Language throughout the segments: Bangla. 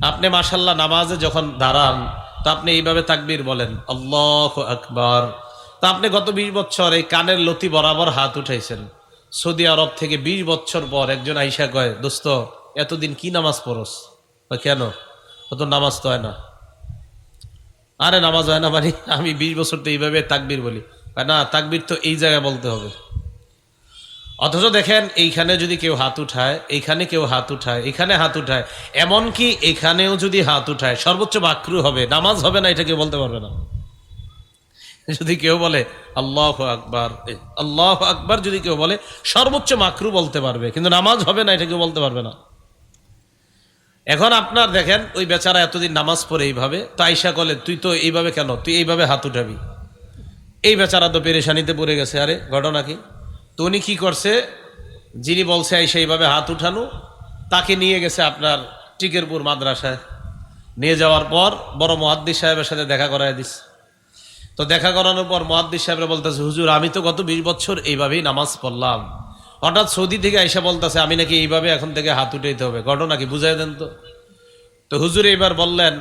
আপনি মাশাআল্লাহ নামাজে যখন দাঁড়ান তো আপনি এইভাবে তাকবীর বলেন আল্লাহু আকবার। তা আপনি গত 20 বছর এই কানের লতি বরাবর হাত উঠাইছেন। সৌদি আরব থেকে 20 বছর পর একজন আইসা কয়, দোস্ত এতদিন কি নামাজ পড়স? কেন? ও তো নামাজ তো হয় না। আরে নামাজ হয় না মানে আমি 20 বছর তো এইভাবে তাকবীর বলি। না, তাকবীর তো এই জায়গায় বলতে হবে। অথচ দেখেন এইখানে যদি কেউ হাত উঠায়, এইখানে কেউ হাত উঠায়, এখানে হাত উঠায়, এমনকি এখানেও যদি হাত উঠায় সর্বোচ্চ মাকরু হবে, নামাজ হবে না, এটা কেউ বলতে পারবে না। যদি কেউ বলে আল্লাহু আকবার, আল্লাহু আকবার যদি কেউ বলে সর্বোচ্চ মাকরু বলতে পারবে, কিন্তু নামাজ হবে না এটা কেউ বলতে পারবে না। এখন আপনার দেখেন ওই বেচারা এতদিন নামাজ পড়ে এইভাবে, তো আইসা বলে তুই তো এইভাবে কেন, তুই এইভাবে হাত উঠাবি। এই বেচারা তো পেরেশানিতে পড়ে গেছে। আরে ঘটনা কি? তো উনি কি করছে, যিনি বলছে আইসা এইভাবে হাত উঠানো, তাকে নিয়ে গেছে আপনার টিকেরপুর মাদ্রাসায়। নিয়ে যাওয়ার পর বড় মুহাদ্দিস সাহেবের সাথে দেখা করায় দিস। তো দেখা করানোর পর মুহাদ্দিস সাহেবরা বলতেছে, হুজুর আমি তো গত 20 বছর এইভাবেই নামাজ পড়লাম, হঠাৎ সৌদি থেকে আইসা বলতেছে আমি নাকি এইভাবে এখন থেকে হাত উঠাইতে হবে, ঘটনা কি বুঝাই দেন তো। তো হুজুর এইবার বললেন,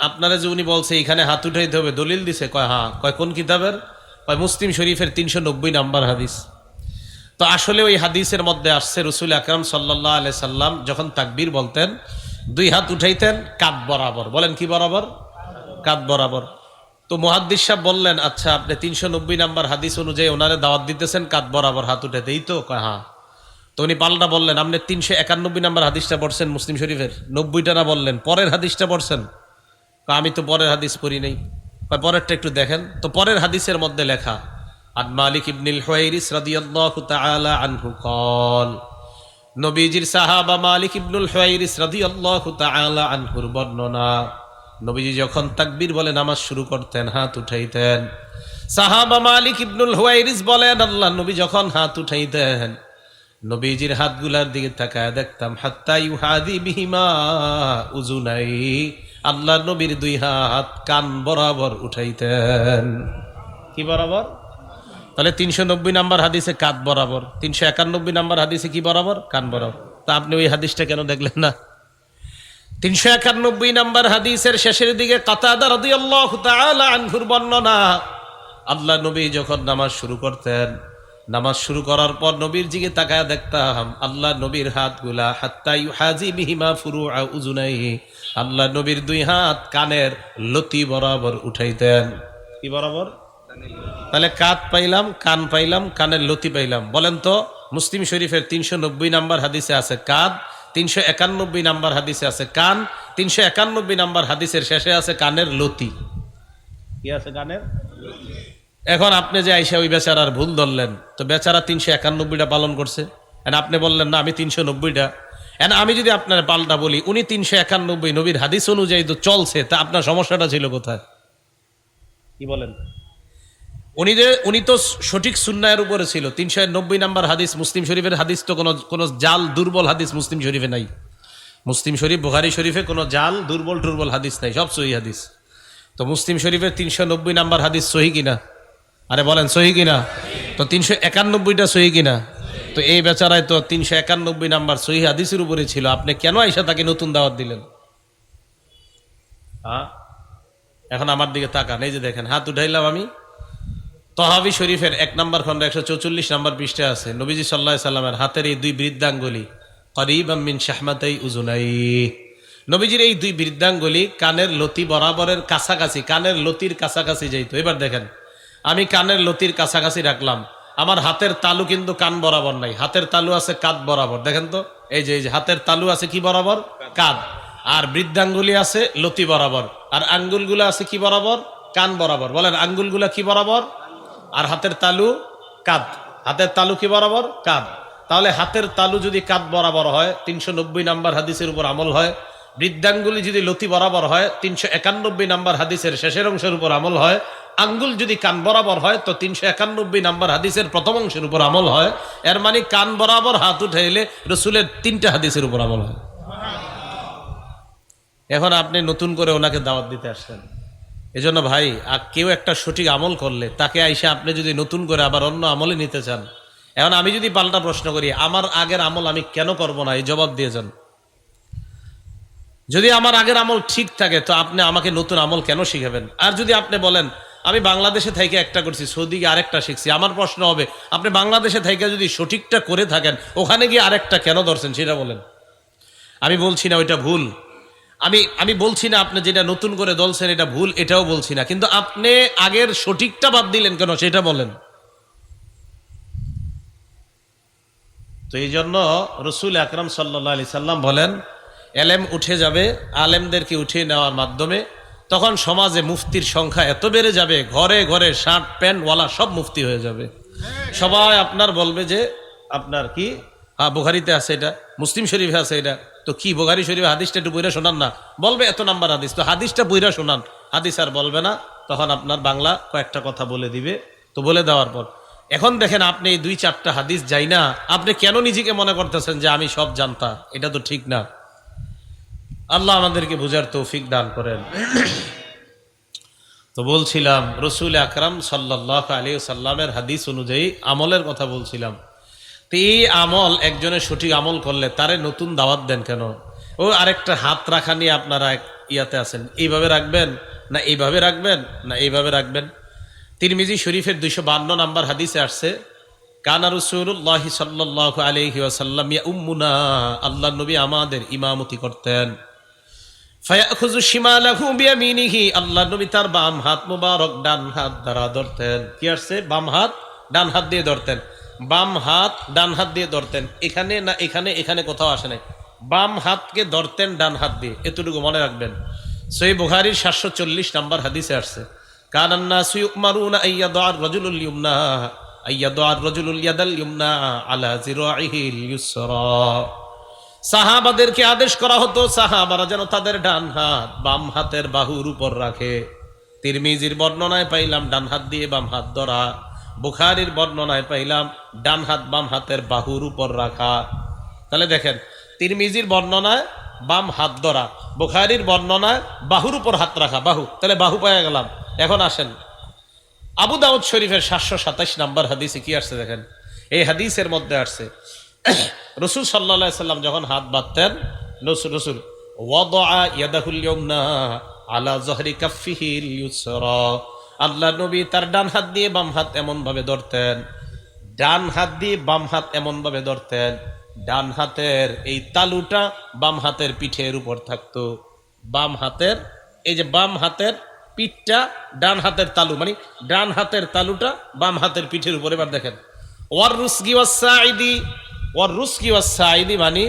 আপনারা যে উনি বলছে এখানে হাত উঠাইতে হবে, দলিল দিছে? কয় হ্যাঁ। কয় কোন কিতাবের? কয় মুসলিম শরীফের 390 নাম্বার হাদিস। তো আসলে ওই হাদিসের মধ্যে আসছে রসুল আকরাম সাল্লাল্লাহু আলাইহি সাল্লাম যখন তাকবীর বলতেন 2 হাত উঠাইতেন কাঁধ বরাবর। বলেন কি বরাবর? কাঁধ বরাবর। তো মুহাদ্দিস সাহেব বললেন, আচ্ছা আপনি 390 নাম্বার হাদিস অনুযায়ী ওনারে দাওয়াত দিতেছেন কাঁধ বরাবর হাত উঠাইতে, এই তো? কয় হ্যাঁ। তো উনি পাল্টা বললেন, আপনি 391 নাম্বার হাদিসটা পড়ছেন মুসলিম শরীফের, 90টা না বললেন, পরের হাদিসটা পড়ছেন? আমি তো পরের হাদিস পড়ি নাই। পরেরটা একটু দেখেন। তো পরের হাদিসের মধ্যে লেখা, আন মালিক ইবনুল হুয়াইরিস রাদিয়াল্লাহু তাআলা আনহু قال, নবীজির সাহাবা মালিক ইবনুল হুয়াইরিস রাদিয়াল্লাহু তাআলা আনহুর বর্ণনা, নবীজি যখন তাকবীর বলে নামাজ শুরু করতেন হাত উঠাইতেন। সাহাবা মালিক ইবনুল হুয়াইরিস বলেন, আল্লাহ নবী যখন হাত উঠাইতেন নবীজির হাতগুলার দিকে তাকায় দেখতাম হাত্তা ইউহাদি বিহিমা উজুনাই, আল্লাহ নবীর 2 হাত কান বরাবর উঠাইতেন। কি বরাবর? তাহলে 390 নাম্বার হাদিসে কাঁধ বরাবর, 391 নাম্বার হাদিসে কি বরাবর? কান বরাবর। তা আপনি ওই হাদিসটা কেন দেখলেন না? 391 নাম্বার হাদিসের শেষের দিকে কাতাদা রাদিয়াল্লাহু তাআলা আনহুর বর্ণনা, আল্লাহ নবী যখন নামাজ শুরু করতেন, নামাজ শুরু করার পর নবীর দিকে তাকায় দেখতাম আল্লাহ নবীর হাতগুলা হাত্তা ইউহাজি বিহিমা ফুরুআ উযুনাইহি, আল্লাহ নবীর 2 হাত কানের লতি বরাবর উঠাইতেন। কি বরাবর? তাহলে কাঁধ পাইলাম, কান পাইলাম, কানের লতি পাইলাম। বলেন তো মুসলিম শরীফের 390 নাম্বার হাদিসে আছে কাঁধ, 391 নাম্বার হাদিসে আছে কান, 391 নাম্বার হাদিসের শেষে আছে কানের লতি। কি আছে? কানের। এখন আপনি যে আইসা ওই বেচারার ভুল ধরলেন, তো বেচারা 391টা পালন করছে, আপনি বললেন না আমি 390টা। আমি যদি আপনার পাল্টা বলি উনি 391 নবীর হাদিস অনুযায়ী তো চলছে, তা আপনার সমস্যাটা ছিল কোথায়? কি বলেন? উনি তো সঠিক সুন্নাহের উপরে ছিল। 390 নাম্বার হাদিস মুসলিম শরীফের হাদিস তো কোনো জাল দুর্বল হাদিস মুসলিম শরীফে নাই। মুসলিম শরীফ বুখারী শরীফে কোনো জাল দুর্বল টুর্বল হাদিস নাই, সব সহিহ হাদিস। তো মুসলিম শরীফের 390 নাম্বার হাদিস সহিহ কিনা? আরে বলেন সহিহ কিনা? তো 391টা সহিহ কিনা? তো এই বেচারায় তো 391 নাম্বার সহিহ হাদিসের উপরে ছিল, আপনি কেন আইসা তাকে নতুন দাওয়াত দিলেন? হ্যাঁ, এখন আমার দিকে তাকান, এই যে দেখেন হাত উঠাইলাম আমি। তহাবি শরীফের 1 নম্বর খন্ড 144 নম্বর পৃষ্ঠা আছে, নবীজি সাল্লাল্লাহু আলাইহি সাল্লামের হাতের এই 2 বৃদ্ধাঙ্গুলি করিবাম মিন শাহমাতাই উযুনাই, নবীজির এই 2 বৃদ্ধাঙ্গুলি কানের লতি বরাবরের কাছাকাছি, কানের লতির কাছাকাছি যাইতো। এবার দেখেন আমি কানের লতির কাছাকাছি রাখলাম, আমার হাতের তালু কিন্তু কান বরাবর নাই, হাতের তালু আছে কাঁধ বরাবর। দেখেন তো এই যে হাতের তালু আছে কি বরাবর? কাঁধ। আর বৃদ্ধাঙ্গুলি আছে লতি বরাবর, আর আঙ্গুলগুলো আছে কি বরাবর? কান বরাবর। বলেন আঙ্গুলগুলা কি বরাবর? আর হাতের তালু কাঁধ। হাতের তালু কি বরাবর? কাঁধ। তাহলে হাতের তালু যদি কাঁধ বরাবর হয় 390 নাম্বার হাদিসের উপর আমল হয়, বৃদ্ধাঙ্গুলি যদি লতি বরাবর হয় 391 নাম্বার হাদিসের শেষের অংশের উপর আমল হয়, আঙ্গুল যদি কান বরাবর হয় তো 391 নাম্বার হাদিসের প্রথম অংশের উপর আমল হয়। এর মানে কান বরাবর হাত উঠাইলে রসুলের 3টা হাদিসের উপর আমল হয়। এখন আপনি নতুন করে ওনাকে দাওয়াত দিতে আসছেন। এজন্য ভাই কেউ একটা সঠিক আমল করলে তাকে আইসা আপনি যদি নতুন করে আবার অন্য আমলে নিতে চান, এখন আমি যদি পাল্টা প্রশ্ন করি আমার আগের আমল আমি কেন করব না, এই জবাব দিয়ে যান। যদি আমার আগের আমল ঠিক থাকে তো আপনি আমাকে নতুন আমল কেন শিখাবেন? আর যদি আপনি বলেন আমি বাংলাদেশে থেকে একটা করছি, সৌদি গিয়ে আরেকটা শিখছি, আমার প্রশ্ন হবে আপনি বাংলাদেশে থেকে যদি সঠিকটা করে থাকেন ওখানে গিয়ে আরেকটা কেন ধরছেন সেটা বলেন। আমি বলছি না ওইটা ভুল, আমি বলছি না আপনি যেটা নতুন করে দলছেন এটা ভুল, এটাও বলছি না, কিন্তু আপনি আগের সঠিকটা বাদ দিলেন কেন সেটা বলেন। তো এই জন্য রসুল আকরাম সাল্লাল্লাহু আলাইহি সাল্লাম বলেন এলেম উঠে যাবে, আলেমদেরকে উঠিয়ে নেওয়ার মাধ্যমে তখন সমাজে মুফতির সংখ্যা এত বেড়ে যাবে, ঘরে ঘরে শার্ট প্যান্টওয়ালা সব মুফতি হয়ে যাবে। সবাই আপনার বলবে যে আপনার কি, হ্যাঁ বুখারীতে আছে এটা, মুসলিম শরীফে আছে এটা, তো কি বুখারী শরীফে হাদিসটা একটু বইরা শোনান না, বলবে এত নাম্বার হাদিস, তো হাদিসটা বইরা শোনান, হাদিস আর বলবে না, তখন আপনার বাংলা কয়েকটা কথা বলে দিবে। তো বলে দেওয়ার পর এখন দেখেন আপনি এই 2-4টা হাদিস যাই না, আপনি কেন নিজেকে মনে করতেছেন যে আমি সব জানতা? এটা তো ঠিক না। আল্লাহ আমাদেরকে বুঝার তৌফিক দান করেন। তো বলছিলাম রসুল আকরাম সাল্লাল্লাহু আলাইহি সাল্লামের হাদিস অনুযায়ী আমলের কথা বলছিলাম। তো এই আমল একজনের সঠিক আমল করলে তারে নতুন দাওয়াত দেন কেন? ও আরেকটা হাত রাখা নিয়ে আপনারা ইয়াতে আছেন, এইভাবে রাখবেন না এইভাবে রাখবেন না এইভাবে রাখবেন। তিরমিজি শরীফের 252 নম্বর হাদিসে আসছে কানা রাসূলুল্লাহ সাল্লাল্লাহু আলাইহি ওয়াসাল্লাম ইয়াউম্মুনা, আল্লাহর নবী আমাদের ইমামতি করতেন। ফায়াখুযু শিমালাহু বিয়ামিনিহি, আল্লাহর নবী তার বাম হাত মুবারক ডান হাত দ্বারা ধরতেন। কি আসছে? বাম হাত ডান হাত দিয়ে ধরতেন, বাম হাত ডান হাত দিয়ে ধরতেন। এখানে না এখানে, এখানে কোথাও আসে নাই, বাম হাতকে ধরতেন ডান হাত দিয়ে, এতটুকু মনে রাখবেন। সহিহ বুখারীর 740 নম্বর হাদিসে আসছে কানান নাসু ইউমারুনা আইয়াদুর রাজুলুল ইয়ুমনা আইয়াদুর রাজুলুল ইয়াদাল ইয়ুমনা আলা জিরাইহিল ইউসরা, সাহাবাদেরকে আদেশ করা হতো সাহাবারা যেন তাদের ডান হাত বাম হাতের বাহুর উপর রাখে। তিরমিজির বর্ণনায় পাইলাম ডান হাত দিয়ে বাম হাত ধরা, বুখারীর বর্ণনায় পাইলাম ডান হাত বাম হাতের বাহুর উপর রাখা। তাহলে দেখেন তিরমিজির বর্ণনায় বাম হাত ধরা, বুখারীর বর্ণনায় বাহুর উপর হাত রাখা, বাহু, তাহলে বাহু পাওয়া গেলাম। এখন আসেন আবু দাউদ শরীফের 727 নম্বর হাদিসে কি আসছে দেখেন। এই হাদিসের মধ্যে আসছে রসুল সাল্লাল্লাহু আলাইহি সাল্লাম যখন হাত বাঁধতেন, রসুল ওয়াদা ইয়াদাহুল ইয়ুমনা আলা যহরি কাফফিহিল ইউসরা, আল্লাহ নবী তার ডান হাত দিয়ে বাম হাত এমন ভাবে ধরতেন, ডান হাত দিয়ে বাম হাত এমন ভাবে ধরতেন, ডান হাতের এই তালুটা বাম হাতের পিঠের উপর থাকতো। বাম হাতের এই যে বাম হাতের পিঠটা ডান হাতের তালু, মানে ডান হাতের তালুটা বাম হাতের পিঠের উপর। এবার দেখেন ওয়ার রুসগি ওয়াস সাইদি, ওয়ার রুসগি ওয়াস সাইদি মানে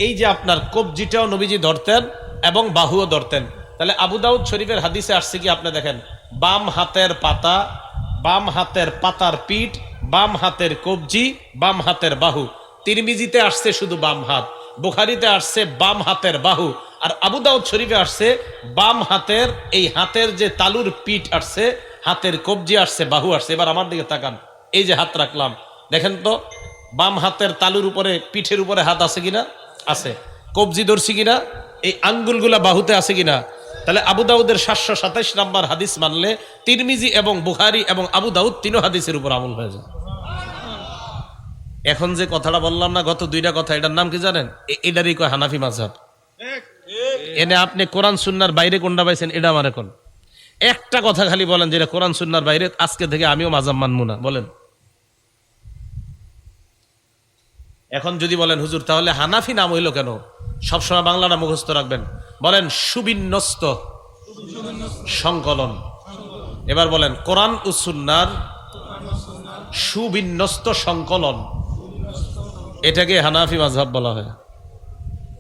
এই যে আপনার কবজিটাও নবীজি ধরতেন এবং বাহুও ধরতেন। তাহলে আবু দাউদ শরীফের হাদিসে আসছে কি আপনি দেখেন, বাম হাতের পাতা, বাম হাতের পাতার পিঠ, বাম হাতের কবজি, বাম হাতের বাহু। তিরমিজিতে আসছে শুধু বাম হাত, বুখারীতে আসছে বাম হাতের বাহু, আর আবু দাউদ শরীফে আসছে বাম হাতের এই হাতের যে তালুর পিঠ আসছে, হাতের কবজি আসছে, বাহু আসছে। এবার আমার দিকে তাকান, এই যে হাত রাখলাম দেখেন তো বাম হাতের তালুর উপরে পিঠের উপরে হাত আছে কিনা? আছে। কবজি ধরছি কিনা? এই আঙ্গুলগুলা বাহুতে আছে কিনা? তাহলে আবু দাউদের 727 নম্বর হাদিস মানলে তিরমিজি এবং বুখারী এবং আবু দাউদ তিনও হাদিসের উপর আমল হয়ে যায়। এখন যে কথাটা বললাম না গত 2টা কথা, এটার নাম কি জানেন? এটারই কয় হানাফি মাযহাব। এনে আপনি কোরআন সুন্নাহর বাইরে কোনটা পাইছেন এটা আমার এখন একটা কথা খালি বলেন যেটা কোরআন সুন্নাহর বাইরে, আজকে থেকে আমিও মাযহাব মানবো না, বলেন। এখন যদি বলেন হুজুর তাহলে হানাফি নাম হইল কেন? সবসময় বাংলাটা মুখস্থ রাখবেন। বলেন সুবিন্যস্ত সংকলন। এবার বলেন কোরআন ও সুন্নাহর সুবিন্যস্ত সংকলন, এটাকে হানাফি মাযহাব বলা হয়।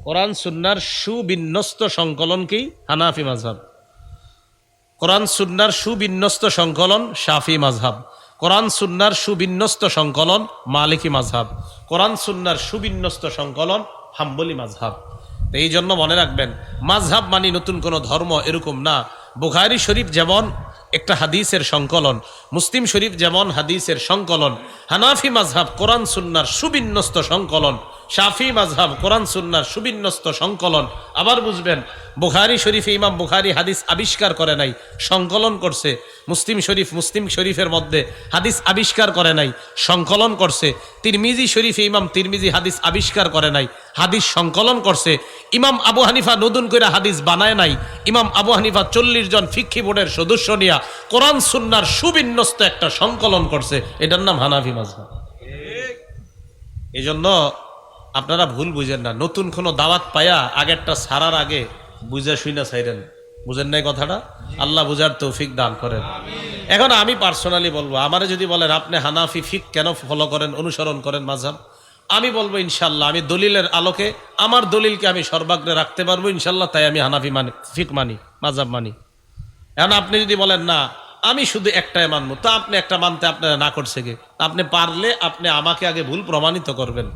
কোরআন সুন্নাহর সুবিন্যস্ত সংকলন কি? হানাফি মাযহাব। কোরআন সুন্নাহর সুবিন্যস্ত সংকলন শাফি মাযহাব। কোরআন সুন্নাহর সুবিন্যস্ত সংকলন মালিকি মাযহাব। কোরআন সুন্নাহর সুবিন্যস্ত সংকলন হাম্বলি মাযহাব। এই জন্য মনে রাখবেন মাযহাব মানে নতুন কোনো ধর্ম এরকম না। বুখারী শরীফ যেমন একটা হাদিসের সংকলন, মুসলিম শরীফ যেমন হাদিসের সংকলন, হানাফি মাযহাব কোরআন সুন্নাহর সুবিন্যস্ত সংকলন। শাফি মাযহাব কোরআন সুন্নাহর সুবিন্যস্ত সংকলন। আবার বুঝবেন, বুখারী শরীফে ইমাম বুখারী হাদিস আবিষ্কার করে নাই, সংকলন করছে। মুসলিম শরীফের মধ্যে হাদিস আবিষ্কার করে নাই, সংকলন করছে। তিরমিজি শরীফে ইমাম তিরমিজি হাদিস আবিষ্কার করে নাই, হাদিস সংকলন করছে। ইমাম আবু হানিফা নতুন করে হাদিস বানায় নাই। ইমাম আবু হানিফা 40 জন ফিকহি বোর্ডের সদস্য নিয়া কোরআন সুন্নাহর সুবিন্যস্ত একটা সংকলন করছে, এটার নাম হানাফি মাযহাব। এই জন্য আপনারা ভুল বুঝেন না, নতুন কোনো দাওয়াত পায়া আগেরটা ছাড়ার আগে বুঝে শুইনা ছাইরেন। বুঝেন নাই কথাটা? আল্লাহ বুঝার তৌফিক দান করেন। এখন আমি পার্সোনালি বলবো, আমারে যদি বলেন আপনি হানাফি ফিক কেন ফলো করেন, অনুসরণ করেন মাযহাব, আমি বলবো ইনশাল্লাহ আমি দলিলের আলোকে আমার দলিলকে আমি সর্বাগ্রে রাখতে পারবো ইনশাল্লাহ, তাই আমি হানাফি মানি, ফিক মানি, মাযহাব মানি। এখন আপনি যদি বলেন না আমি শুধু একটাই মানবো, তা আপনি একটা মানতে আপনারা না করছে কি? আপনি পারলে আপনি আমাকে আগে ভুল প্রমাণিত করবেন।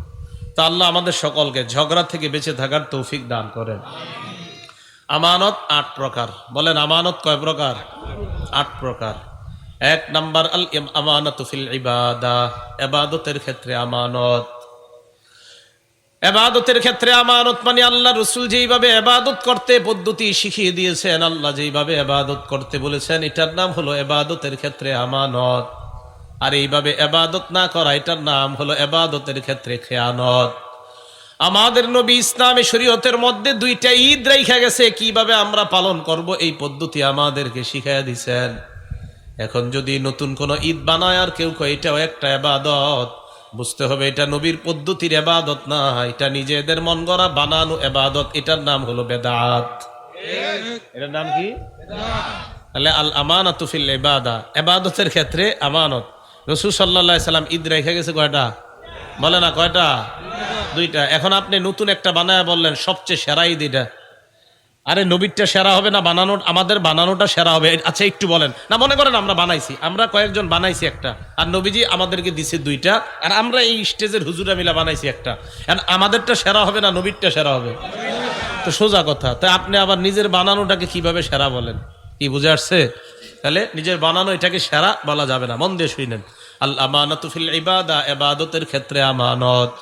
তা আল্লাহ আমাদের সকলকে ঝগড়া থেকে বেঁচে থাকার তৌফিক দান করেন। আমানত 8 প্রকার। বলেন আমানত কয় প্রকার? 8 প্রকার। 1 নাম্বার আল আমানাতু ফিল ইবাদাহ, ইবাদতের ক্ষেত্রে আমানত। ইবাদতের ক্ষেত্রে আমানত মানে আল্লাহ রাসূল যেইভাবে ইবাদত করতে পদ্ধতি শিখিয়ে দিয়েছেন, আল্লাহ যেইভাবে ইবাদত করতে বলেছেন, এটার নাম হলো ইবাদতের ক্ষেত্রে আমানত। আর এইভাবে ইবাদত না করা, এটার নাম হলো ইবাদতের ক্ষেত্রে খেয়ানত। আমাদের নবী ইসলামী শরীয়তের মধ্যে 2টা ঈদ রাইখা গেছে, কিভাবে আমরা পালন করব এই পদ্ধতি আমাদেরকে শিখাইয়া দিয়েছেন। এখন যদি নতুন কোন ঈদ বানায় আর কেউ কয় এটাও একটা ইবাদত, বুঝতে হবে এটা নবীর পদ্ধতির ইবাদত না, এটা নিজেদের মন গড়া বানানো ইবাদত। এটার নাম হলো বেদাত। এটার নাম কি? তাহলে আল আমানাতু ফিল ইবাদা, ইবাদতের ক্ষেত্রে আমানত। রাসূল সাল্লাল্লাহু আলাইহি সাল্লাম ঈদ রেখে গেছে কয়টা? বলে না কয়টা? 2টা। এখন আপনি নতুন একটা বানায় বললেন সবচেয়ে সেরা ঈদ এটা। আরে নবীরটা সেরা হবে না বানানো? আমাদের বানানোটা সেরা হবে। আচ্ছা একটু বলেন না, মনে করেন আমরা বানাইছি, আমরা কয়েকজন বানাইছি একটা, আর নবীজি আমাদেরকে দিছে 2টা, আর আমরা এই স্টেজের হুজুরা মিলা বানাইছি একটা। আমাদেরটা সেরা হবে না নবীরটা সেরা হবে? তো সোজা কথা। তাই আপনি আবার নিজের বানানোটাকে কিভাবে সেরা বলেন? কি বুঝে আসছে? তাহলে নিজের বানানো এটাকে সেরা বলা যাবে না। মন দিয়ে শুনেন, আল আমানাতু ফিল ইবাদা, ইবাদতের ক্ষেত্রে আমানত।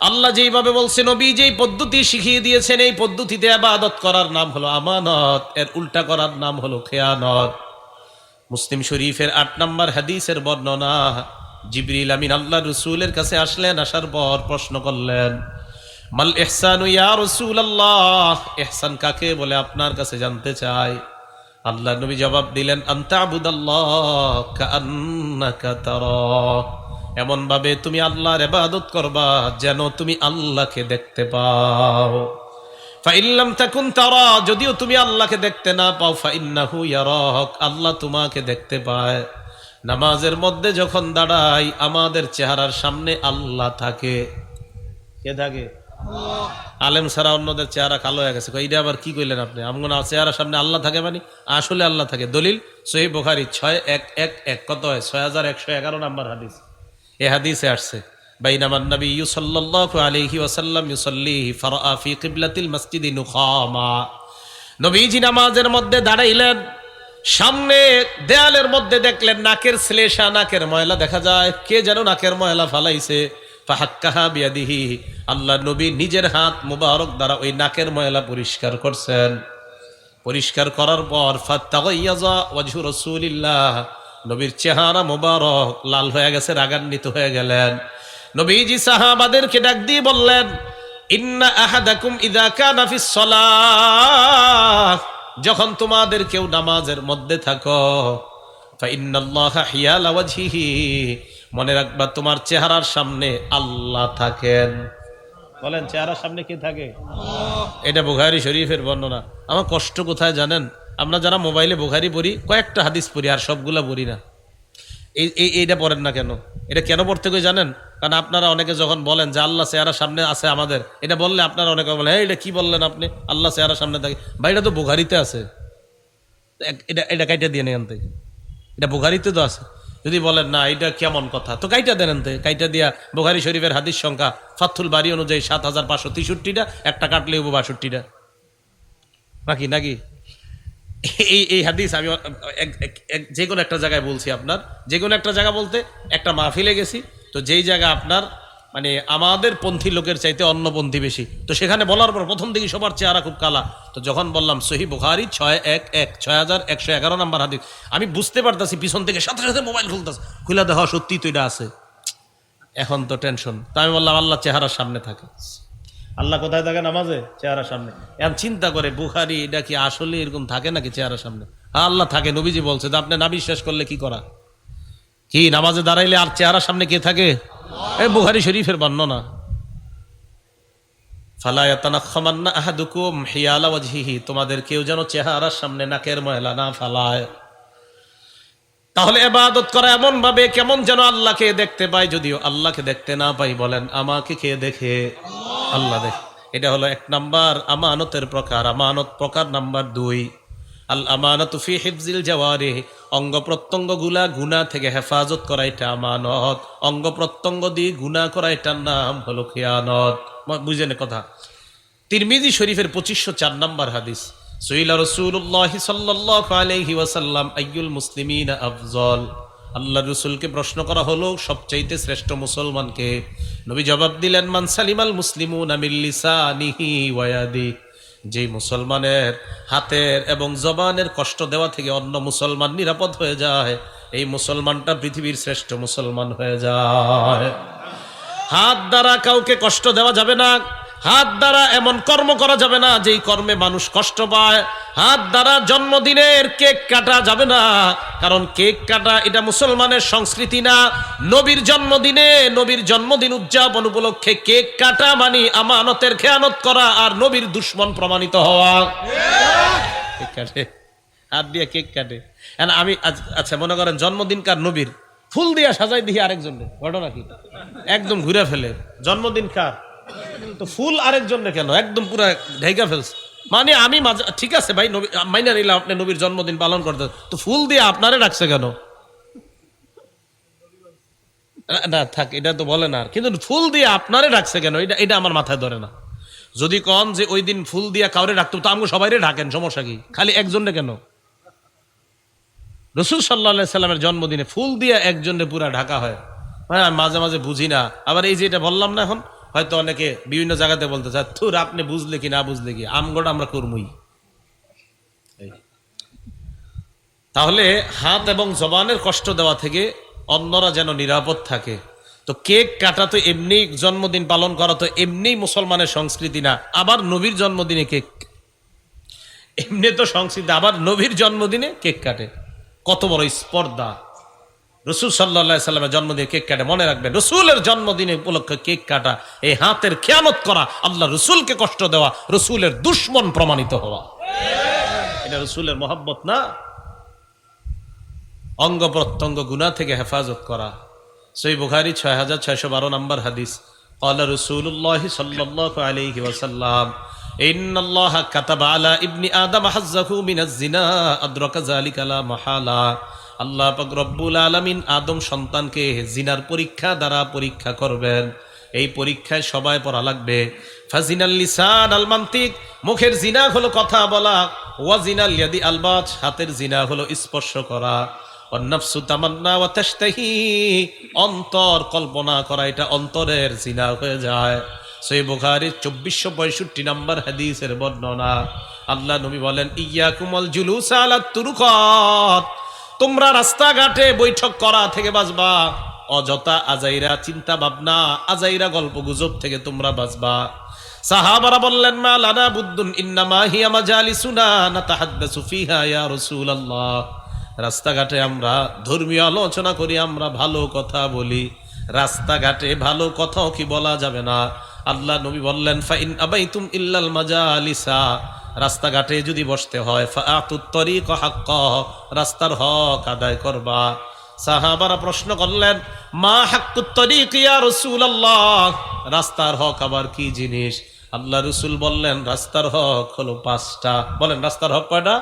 আল্লাহ যেইভাবে বলছে, নবী যেই পদ্ধতি শিখিয়ে দিয়েছেন, এই পদ্ধতিতে ইবাদত করার নাম হলো আমানত, এর উল্টা করার নাম হলো খেয়ানত। মুসলিম শরীফের 8 নম্বর হাদিসের বর্ণনা, জিবরিল আমিন আল্লাহ রাসূলের কাছে আসলেন, আসার পর প্রশ্ন করলেন, মাল ইহসানু ইয়া রাসূলুল্লাহ, ইহসান কাকে বলে আপনার কাছে জানতে চাই। আল্লাহ নবী জবাব দিলেন, আনতা আবুদাল্লাহ কাআন্নাকা তারাহ, এমন ভাবে তুমি আল্লাহর ইবাদত করবা যেন তুমি আল্লাহকে দেখতে পাও। ফাইল্লাম তাকুন তারা, যদিও তুমি আল্লাহকে দেখতে না পাও, ফাইন্নাহু ইয়ারাক, আল্লাহ তোমাকে দেখতে পায়। নামাজের মধ্যে যখন দাঁড়াই আমাদের চেহারার সামনে আল্লাহ থাকে। কে থাকে? আলেম ছাড়া অন্যদের চেহারা কালো হয়ে গেছে। এইটা আবার কি কইলেন আপনি? আমগো চেহারার সামনে আল্লাহ থাকে মানে আসলে আল্লাহ থাকে। দলিল সহিহ বুখারী 6111, কত হয়? 6111 নম্বর হাদিস। এই হাদিসে আসছে, বাইনামান নবী সাল্লাল্লাহু আলাইহি ওয়াসাল্লাম ইউসাল্লি ফারাআ ফি কিবলাতিল মসজিদি নুখামা, নবীজি নামাজের মধ্যে দাঁড়াইলেন, সামনে দেয়ালের মধ্যে দেখলেন নাকের শ্লেষা, নাকের ময়লা দেখা যায়। কে যেন নাকের ময়লা ফালাইছে। ফাহাক্কাহা বিয়াদিহি, আল্লাহ নবী নিজের হাত মুবারক দ্বারা ওই নাকের ময়লা পরিষ্কার করছেন। পরিষ্কার করার পর ফাতাগাইয়াজা ওয়াজহু রাসূলিল্লাহ, নবীর চেহারা মুবারক লাল হয়ে গেছে, রাগান্বিত হয়ে গেলেন। নবীজি সাহাবাদেরকে ডাক দিয়ে বললেন, ইন্না আহাদাকুম ইযা কানা ফিস সালাহ, যখন তোমাদের কেউ নামাজের মধ্যে থাকো, ফা ইন্নাল্লাহা হিয়ালা ওয়াজহিহি, মনে রাখবা তোমার চেহারার সামনে আল্লাহ থাকেন। বলেন চেহারার সামনে কে থাকে? এটা বুখারী শরীফের বর্ণনা। আমার কষ্ট কোথায় জানেন? আমরা যারা মোবাইলে বুখারী পড়ি, কয়েকটা হাদিস পড়ি আর সবগুলা পড়ি না। এইটা পড়েন না কেন? এটা কেন পড়তে কই জানেন? কারণ আপনারা অনেকে যখন বলেন যে আল্লাহ চেহারা সামনে আছে আমাদের, এটা বললে আপনারা অনেকে বলেন এটা কি বললেন আপনি, আল্লাহ চেহারা সামনে থাকে। ভাই এটা তো বুখারীতে আছে, এটা কাইটা দিয়ে নেন, এটা বুখারীতে তো আছে। যদি বলেন না এটা কেমন কথা, তো কাইটা দেন, কাইটা দিয়া বুখারী শরীফের হাদিস সংখ্যা ফাথুল বারী অনুযায়ী 7563টা, একটা কাটলে 62টা বাকি নাকি? এই হাদিস আমি যে কোনো একটা জায়গায় বলছি, আপনার যে কোনো একটা জায়গা বলতে একটা মাহফিলে গেছি, তো যেই জায়গা আপনার মানে আমাদের পন্থী লোকের চাইতে অন্য পন্থী বেশি। তো সেখানে বলার পর প্রথম দিকে সবার চেহারা খুব কালা। তো যখন বললাম সহিহ বুখারী 6111 নাম্বার হাদিস, আমি বুঝতে পারতাছি পিছন থেকে সাথে সাথে মোবাইল খুলতেছে, খুলে দেখা সত্যি তো এটা আছে। এখন তো টেনশন। তো আমি বললাম আল্লাহ চেহারার সামনে থাকে। আল্লাহ কোথায় থাকে? নামাজে, চেহারার সামনে। এখন চিন্তা করে বুখারী এটা কি আসলে এরকম থাকে নাকি চেহারার সামনে? হ্যাঁ আল্লাহ থাকে, নবীজি বলছে। তো আপনি না বিশ্বাস করলে কি করা? কি নামাজে দাঁড়াইলে আর চেহারার সামনে কে থাকে? এই বুখারী শরীফের বর্ণনা, ফালা ইয়াতানাখামান্না আহাদুকুম হিয়ালা ওয়াজহিহি, তোমাদের কেউ যেন চেহারার সামনে নাকের ময়লা না ফালায়। তাহলে ইবাদত করা এমন ভাবে কেমন যেন আল্লাহকে দেখতে পাই, যদিও আল্লাহকে দেখতে না পাই। বলেন আমাকে কে দেখে? আল্লাহ দেখে। এটা হলো 1 নাম্বার আমানতের প্রকার। আমানত প্রকার নাম্বার 2, আল আমানাতু ফি হিফজিল জাওয়ারিহ, অঙ্গ প্রত্যঙ্গ গুলা গুনাহ থেকে হেফাজত করা, এটা আমানত। অঙ্গ প্রত্যঙ্গ দিয়ে গুনাহ করা, এটার নাম হলো খিয়ানত। বুঝেন কথা? তিরমিজি শরীফের 2504 নাম্বার হাদিস, সুইলা রাসূলুল্লাহ সাল্লাল্লাহু আলাইহি ওয়াসাল্লাম আইয়ুল মুসলিমিনা আফজল, আল্লাহর রাসূলকে প্রশ্ন করা হলো সবচাইতে শ্রেষ্ঠ মুসলমানকে। নবী জবাব দিলেন মান সালিমাল মুসলিমুনা মিন লিসানিহি ওয়া ইয়াদিহি, যেই মুসলমানের হাতের এবং জবানের কষ্ট দেওয়া থেকে অন্য মুসলমান নিরাপদ হয়ে যায়, এই মুসলমানটা পৃথিবীর শ্রেষ্ঠ মুসলমান হয়ে যায়। হাত দ্বারা কাউকে কষ্ট দেওয়া যাবে না, হাত দ্বারা এমন কর্ম করা যাবে না যেই কর্মে মানুষ কষ্ট পায়। হাত দ্বারা জন্মদিনের কেক কাটা যাবে না, কারণ কেক কাটা এটা মুসলমানের সংস্কৃতি না। নবীর জন্মদিনে, নবীর জন্মদিন উদযাপন উপলক্ষে কেক কাটা মানে আমানতের খেয়ানত করা আর নবীর দুশ্মন প্রমাণিত হওয়া। কেক কাটে, হাত দিয়ে কেক কাটে। আমি আচ্ছা মনে করেন জন্মদিন কার? নবীর। ফুল দিয়া সাজাই দিই আরেকজনের, ঘটনা কি? একদম ঘুরে ফেলে। জন্মদিন কার? তো ফুল আরেকজনের কেন? একদম পুরো ঢেকা ফেলছে। মানে আমি ঠিক আছে ভাই, নবী মাইনা নিলাম আপনি নবীর জন্মদিন পালন করতে, তো ফুল দিয়ে আপনারে ডাকছে কেন? না থাক, এটা তো বলে না। কিন্তু ফুল দিয়ে আপনারে ডাকছে কেন? এটা আমার মাথায় ধরে না। যদি কন যে ওই দিন ফুল দিয়া কাউরে ডাকতো, তো আমাকে সবাইরে ডাকেন, সমস্যা কি? খালি একজনে কেন? রাসূল সাল্লাল্লাহু আলাইহি সাল্লামের জন্মদিনে ফুল দিয়ে একজনে পুরা ঢাকা হয়। হ্যাঁ মাঝে মাঝে বুঝি না। আবার এই যে এটা বললাম না, এখন হয়তো অনেকে বিভিন্ন জায়গাতে বলতে চায় থুর আপনি বুঝলে কি না বুঝলে কি, আমগোটা আমরা করমুই। তাহলে হাত এবং জবানের কষ্ট দেওয়া থেকে অন্যরা যেন নিরাপদ থাকে। তো কেক কাটা তো এমনি, জন্মদিন পালন করা তো এমনি মুসলমানের সংস্কৃতি না। আবার নবীর জন্মদিনে কেক, এমনি তো সংস্কৃতি, আবার নবীর জন্মদিনে কেক কাটে। কত বড় স্পর্ধা! রাসূল সাল্লাল্লাহু আলাইহি সাল্লামের জন্মদিনে কেক কাটে। মনে রাখবেন, রাসূলের জন্মদিনে উপলক্ষে কেক কাটা, এই হাতের খেয়ানত করা, আল্লাহ রাসূলকে কষ্ট দেওয়া, রাসূলের দুশমন প্রমাণিত হওয়া। এটা রাসূলের মহব্বত না? অঙ্গ প্রত্যঙ্গ গুনাহ থেকে হেফাজত করা। সহিহ বুখারী 6612 নম্বর হাদিস, ক্বালা রাসূলুল্লাহ সাল্লাল্লাহু আলাইহি ওয়াসাল্লাম ইন্নাল্লাহা কাতাবা আলা ইবনি আদম হাজ্জাহু মিনাজ জিনা আদরাকা যালিকা লা মাহালা। আল্লাহ পাক রব্বুল আলামিন আদম সন্তানকে জিনার পরীক্ষা দ্বারা পরীক্ষা করবেন। এই পরীক্ষায় সবাই পড়া লাগবে। ফাজিনাল লিসান আল মান্তিক, মুখের জিনা হলো কথা বলা। ওয়া জিনাল ইয়াদি আল বাত, হাতের জিনা হলো স্পর্শ করা। ওয়ান নাফসু তামান্না ওয়া তাশতাহি, অন্তর কল্পনা করা, এটা অন্তরের জিনা হয়ে যায়। সহিহ বুখারী 2465 নম্বর হাদিসের বর্ণনা। আল্লাহ নবী বলেন ইয়াকুমুল জুলুস আলা তুরুকাত, তোমরা রাস্তাঘাটে বৈঠক করা থেকে বাঁচবা। অযথা আজাইরা চিন্তা ভাবনা, আজাইরা গল্প গুজব থেকে তোমরা বাঁচবা। সাহাবারা বললেন মা লানা বুদ্দুন ইন্নামা হিয়া মাজালিসুনা নাতাহাদ্দাসু ফিহা ইয়া রাসূলুল্লাহ। রাস্তাঘাটে আমরা ধর্মীয় আলোচনা করি, আমরা ভালো কথা বলি। রাস্তাঘাটে ভালো কথাও কি বলা যাবে না? আল্লাহ নবী বললেন ফাইন আবাইতুম ইল্লাল মাজালিসা, রাস্তাঘাটে যদি বসতে হয় ফাআতুত তরিক হাক্কাহ, রাস্তার হক আদায় করবা। সাহাবারা প্রশ্ন করলেন মা হাক্কুত তরিক ইয়া রাসূলুল্লাহ, রাস্তার হক আবার কি জিনিস? আল্লাহ রাসূল বললেন রাস্তার হক হলো 5টা। বলেন রাস্তার হক কয়টা?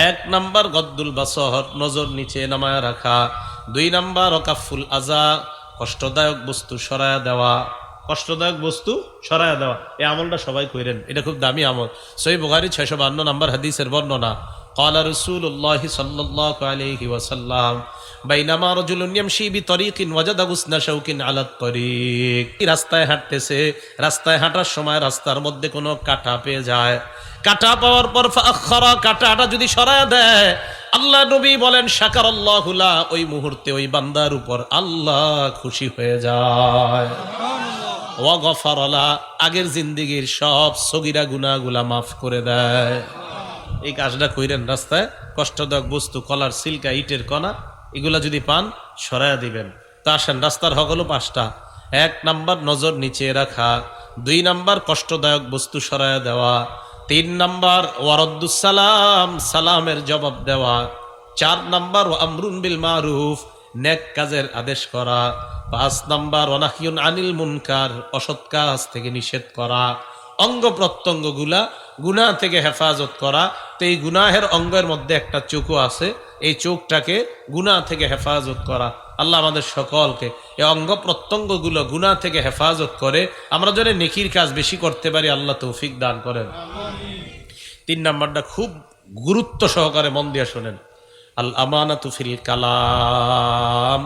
1 নাম্বার গদ্দুল বাসর, নজর নিচে নামায় রাখা। 2 নাম্বার ওয়াকাফুল আযা, কষ্টদায়ক বস্তু সরায়া দেওয়া। কষ্টদায়ক বস্তু সরায়া দেওয়া, এই আমলটা সবাই করেন, এটা খুব দামি আমল। সহিহ বুখারী 652 নম্বর হাদিসের বর্ণনা। قال رسول الله صلى الله عليه وسلم بينما رجل يمشي بطريق وجد غصن شوك على الطريق রাস্তায় হাঁটতেছে, রাস্তায় হাঁটার সময় রাস্তার মধ্যে কোনো কাঁটা পেয়ে যায়, কাঁটা পাওয়ার পর ফাআখারা, কাঁটাটা যদি সরায় দেয়, আল্লাহ নবী বলেন শাকারাল্লাহু লা, ওই মুহূর্তে ওই বান্দার উপর আল্লাহ খুশি হয়ে যায়। ওয়া গফারা লা, আগের জিন্দেগীর সব সগীরা গুনাহগুলা মাফ করে দেয়। এই কাজটা কইরেন, রাস্তায় কষ্টদায়ক বস্তু, কলার সিলকা, ইটের কণা, এগুলা যদি পান সরায়া দিবেন। তা আসেন, রাস্তার হক হলো 5টা। 1 নাম্বার নজর নিচে রাখা, 2 নাম্বার কষ্টদায়ক বস্তু সরায়া দেওয়া, 3 নাম্বার ওয়ারদ্দুস সালাম, সালামের জবাব দেওয়া, 4 নাম্বার আমরুন বিল মারুফ, নেক কাজের আদেশ করা, 5 নাম্বার ওয়ানাহিয়ুন আনিল মুনকার, অসৎ কাজ থেকে নিষেধ করা, অঙ্গ প্রত্যঙ্গগুলা গুনাহ থেকে হেফাজত করা। তো এই গুনাহের অঙ্গের মধ্যে একটা চোখও আছে, এই চোখটাকে গুনাহ থেকে হেফাজত করা। আল্লাহ আমাদের সকলকে এই অঙ্গ প্রত্যঙ্গগুলো গুনাহ থেকে হেফাজত করে আমরা যেন নেকির কাজ বেশি করতে পারি, আল্লাহ তৌফিক দান করেন। 3 নাম্বারটা খুব গুরুত্ব সহকারে মন দিয়ে শোনেন, আল আমানাতু ফিল কালাম,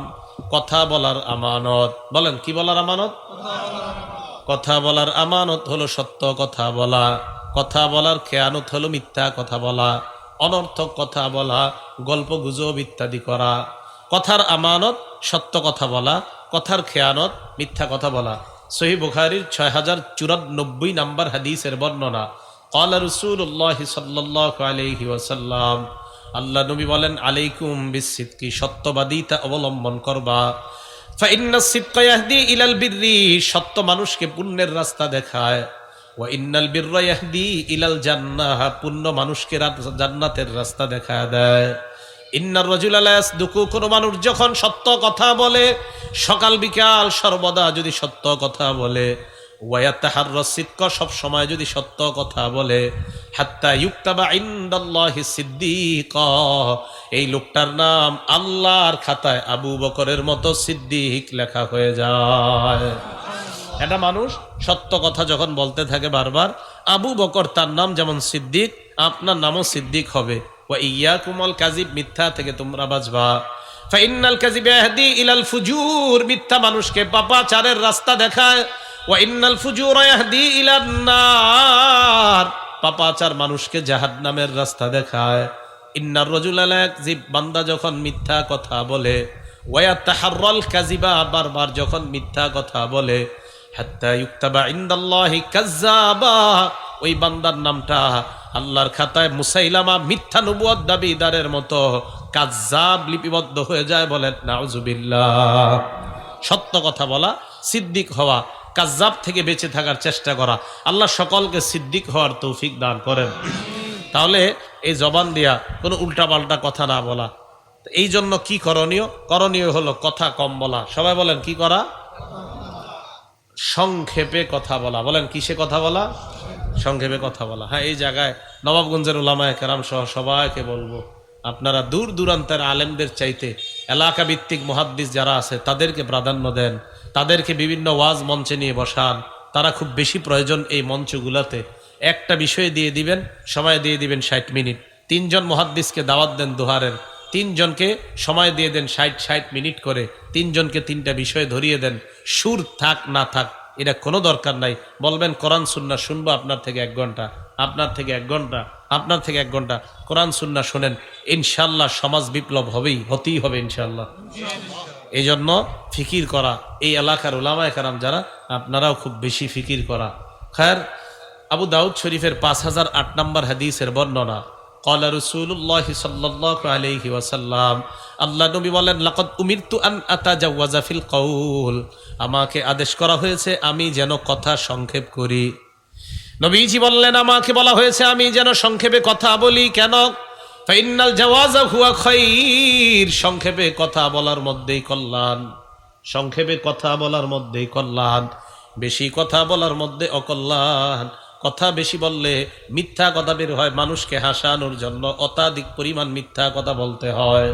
কথা বলার আমানত। বলেন, কি বলার আমানত? কথা বলার আমানত হলো সত্য কথা বলা, কথা বলার খেয়ানত হলো মিথ্যা কথা বলা, অনর্থক কথা বলা, গল্প গুজব ইত্যাদি করা। কথার আমানত সত্য কথা বলা, কথার খেয়ানত মিথ্যা কথা বলা। সহিহ বুখারীর 6094 নাম্বার হাদিসের বর্ণনা, ক্বালা রাসূলুল্লাহ সাল্লাল্লাহু আলাইহি ওয়াসাল্লাম, আল্লাহ নবী বলেন, আলাইকুম বিসসিদকি, সত্যবাদিতা অবলম্বন করবা। ফাইন্নাস সিদকা ইয়াহদি ইলাল বিররি, সত্য মানুষকে পুণ্যের রাস্তা দেখায়। ওয়া ইন্নাল বিররা ইয়াহদি ইলাল জান্নাহ, পুণ্য মানুষকে জান্নাতের রাস্তা দেখায় দেয়। ইন্নার রাজুলা লা ইয়াসদুকু, কোন মানুষ যখন সত্য কথা বলে, সকাল বিকাল সর্বদা যদি সত্য কথা বলে, ওয়া ইয়াতাহাররাস সিদকা, সব সময় যদি সত্য কথা বলে, হাত্তা ইউকতাবা ইনদাল্লাহি সিদ্দিকা, এই লোকটার নাম আল্লাহর খাতায় আবু বকরের মতো সিদ্দিক লেখা হয়ে যায়। একটা মানুষ সত্য কথা যখন বলতে থাকে বারবার, আবু বকর তার নাম যেমন সিদ্দিক, আপনার নামও সিদ্দিক হবে। ওয়া ইয়াকুমুল কাযিব, মিথ্যা থেকে তোমরা বাঁচবা। ফাইন্নাল কাযিবা ইয়াহদি ইলাল ফুজুর, মিথ্যা মানুষকে পাপাচারের রাস্তা দেখায়। ওয়া ইন্নাল ফুজুরা ইয়াহদি ইলান নার, পাপাচার মানুষকে জাহান্নামের রাস্তা দেখায়। ইন্নার রাজুলা লা ইয়াকযিব, বান্দা যখন মিথ্যা কথা বলে, ওয়া ইয়াতাহাররাল কাযিবা, বারবার যখন মিথ্যা কথা বলে, হাত্তা ইউকতাবা ইনদাল্লাহি কাযযাবা, ওই বান্দার নামটা আল্লাহর খাতায় মুসাইলামা, মিথ্যা নবুয়ত দাবিদারের মতো কাযযাব লিপিবদ্ধ হয়ে যায়। বলেন নাউযুবিল্লাহ। সত্য কথা বলা, সিদ্দিক হওয়া, কাযযাব থেকে বেঁচে থাকার চেষ্টা করা। আল্লাহ সকলকে সিদ্দিক হওয়ার তৌফিক দান করেন। তাহলে এই জবান দিয়া কোনো উল্টাপাল্টা কথা না বলা। এই জন্য কি করণীয়? করণীয় হলো কথা কম বলা। সবাই বলেন, কি করা? সংক্ষেপে কথা বলা। বলেন, কিসে কথা বলা? সংক্ষেপে কথা বলা। হ্যাঁ, এই জায়গায় নবাবগঞ্জের উলামায়ে কেরাম সহ সবাইকে বলবো, আপনারা দূর দূরান্তের আলেমদের চাইতে এলাকা ভিত্তিক মুহাদ্দিস যারা আছে তাদেরকে প্রাধান্য দেন, তাদেরকে বিভিন্ন ওয়াজ মঞ্চে নিয়ে বসান। তারা খুব বেশি প্রয়োজন এই মঞ্চগুলোতে। একটা বিষয় দিয়ে দিবেন, সময় দিয়ে দিবেন 60 মিনিট। 3 জন মুহাদ্দিসকে দাওয়াত দেন দোহারের, 3 জনকে সময় দিয়ে দেন 60 মিনিট করে। 3 জনকে 3টা বিষয় ধরিয়ে দেন। সুর থাক না থাক এটা কোনো দরকার নাই। বলবেন কোরআন সুন্নাহ শুনবো আপনার থেকে 1 ঘন্টা, আপনার থেকে 1 ঘন্টা, আপনার থেকে 1 ঘন্টা। কোরআন সুন্নাহ শোনেন, ইনশাল্লাহ সমাজ বিপ্লব হতেই হবে ইনশাল্লাহ। এই জন্য ফিকির করা, এই এলাকার উলামায়ে কেরাম যারা, আপনারাও খুব বেশি ফিকির করা। খায়ের, আবু দাউদ শরীফের 5008 নম্বর হাদিসের বর্ণনা, ক্বালা রাসূলুল্লাহ সাল্লাল্লাহু আলাইহি ওয়াসাল্লাম, আল্লাহ নবী বলেন, লাকাদ উমিরতু আন আতাজাওয়াজা ফিল কওল, আমাকে আদেশ করা হয়েছে আমি যেন কথা সংক্ষেপ করি। নবীজি বললেন, আমাকে বলা হয়েছে আমি যেন সংক্ষেপে কথা বলি। কেন? ফাইন্নাল জাওয়াজা হুয়া খায়র, সংক্ষেপে কথা বলার মধ্যেই কল্যাণ। সংক্ষেপে কথা বলার মধ্যেই কল্যাণ, বেশি কথা বলার মধ্যে অকল্যাণ। কথা বেশি বললে মিথ্যা কথা বের হয়, মানুষকে হাসানোর জন্য অত্যাধিক পরিমাণ মিথ্যা কথা বলতে হয়।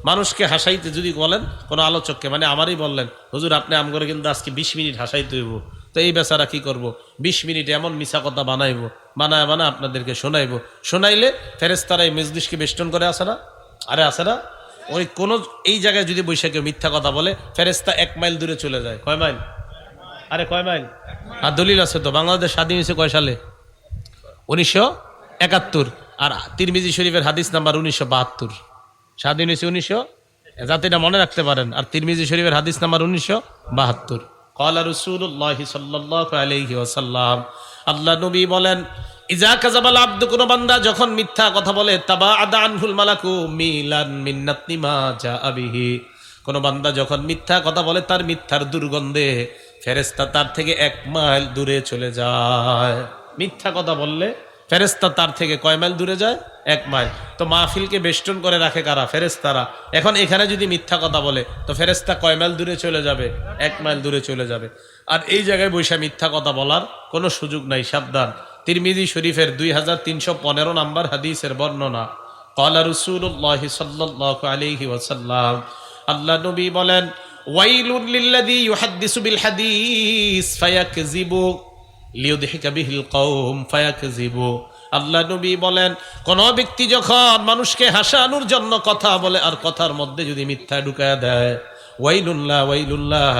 মানুষকে হাসাইতে যদি বলেন কোনো আলোচককে, মানে আমারই বললেন, হুজুর আপনি আমগরে কিন্তু আজকে 20 মিনিট হাসাইতে হইব, তো এই বেচারা কি করব? 20 মিনিট এমন মিছা কথা বানাইব বানায় বানায় আপনাদেরকে শোনাইবো। শোনাইলে ফেরেশতারা এই মজলিসকে বেষ্টন করে আসে না? আরে আসে না? ওই কোন এই জায়গায় যদি বৈশাখে মিথ্যা কথা বলে ফেরেশতা 1 মাইল দূরে চলে যায়। কয় মাইল? আরে কয় মাইল? আর দলিল আছে তো। বাংলাদেশ স্বাধীন হয়েছে কয় সালে? 1971। আর তিরমিজি শরীফের হাদিস নাম্বার 1972। স্বাধীন হয়েছে 1900, যাতে এটা মনে রাখতে পারেন। আর তিরমিজি শরীফের হাদিস নাম্বার 1972। ক্বালা রাসূলুল্লাহ সাল্লাল্লাহু আলাইহি ওয়াসাল্লাম, আল্লাহ নবী বলেন, ইজা কাযাবাল আবদু, কোন বান্দা যখন মিথ্যা কথা বলে, তাবাআদা আনহুল মালাকু মিলান মিন নাতনি মা জাআ বিহি, কোন বান্দা যখন মিথ্যা কথা বলে তার মিথ্যার দুর্গন্ধে ফেরেশতা তার থেকে 1 মাইল দূরে চলে যায়। মিথ্যা কথা বললে ফেরেশতা তার থেকে কয় মাইল দূরে যায়? 1 মাইল। তো মাহফিলকে বেষ্টন করে রাখে কারা? ফেরেশতারা। এখন এখানে যদি মিথ্যা কথা বলে তো ফেরেশতা কয় মাইল দূরে চলে যাবে? 1 মাইল দূরে চলে যাবে। আর এই জায়গায় বৈশা মিথ্যা কথা বলার কোনো সুযোগ নাই, সাবধান। তিরমিজি শরীফের 2315 নম্বর হাদিসের বর্ণনা। ক্বালা রাসূলুল্লাহ সাল্লাল্লাহু আলাইহি ওয়াসাল্লাম, আল্লাহ নবী বলেন, ওয়াইলুল লিল্লাযী ইউহাদ্দিসু বিল হাদিস ফায়াকযিবু লিইউদহিকা বিহিল কওম ফায়াকযিবু। আল্লাহ নবী বলেন, কোন ব্যক্তি যখন মানুষকে হাসানোর জন্য কথা বলে আর কথার মধ্যে যদি মিথ্যা ঢুকায়া দেয়, ওয়াইলুল্লাহ ওয়াইলুল্লাহ,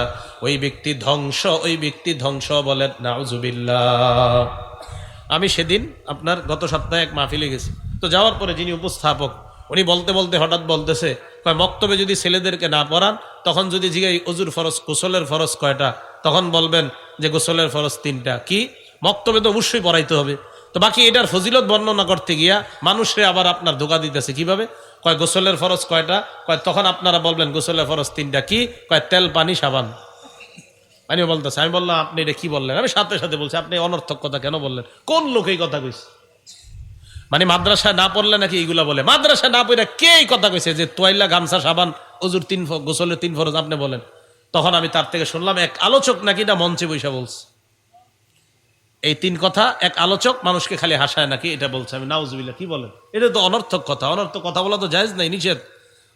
ওই ব্যক্তি ধ্বংস, ওই ব্যক্তি ধ্বংস। বলেন নাউযুবিল্লাহ। আমি সেদিন আপনার গত সপ্তাহে এক মাহফিলে গেছি। তো যাওয়ার পরে যিনি উপস্থাপক উনি বলতে বলতে হঠাৎ বলতেছে, কয় মক্তবে যদি ছেলেদেরকে না পড়ান, তখন যদি জিগাই অজুর ফরজ, গোসলের ফরজ কয়টা, তখন বলবেন যে গোসলের ফরজ 3টা। কি? মক্তবে তো অবশ্যই পড়াইতে হবে। তো বাকি এটার ফজিলত বর্ণনা করতে গিয়া মানুষরে আবার আপনার ধোকা দিতেছে। কিভাবে? কয় গোসলের ফরজ কয়টা, কয় তখন আপনারা বলবেন গোসলের ফরজ 3টা। কি? কয় তেল, পানি, সাবান। আমিও বলতেছে, আমি বললাম আপনি এটা কি বললেন? আমি সাথে সাথে বলছি, আপনি অনর্থক কথা কেন বললেন? কোন লোক এই কথা কইছে? মানে মাদ্রাসায় না পড়লে নাকি এইগুলা বলে? মাদ্রাসায় না পড়ে কে এই কথা কইছে যে তোয়াইলা, গামছা, সাবান, অজুর 3 গোসলের 3 ফরজ আপনি বলেন? তখন আমি তার থেকে শুনলাম এক আলোচক নাকি এটা মঞ্চে বৈশা বলছে। এই 3 কথা এক আলোচক মানুষকে খালি হাসায় নাকি এটা বলছে। আমি নাউজুবিল্লাহ, কি বলেন? এটা তো অনর্থক কথা। অনর্থক কথা বলা তো জায়েজ নাই, নিষেধ।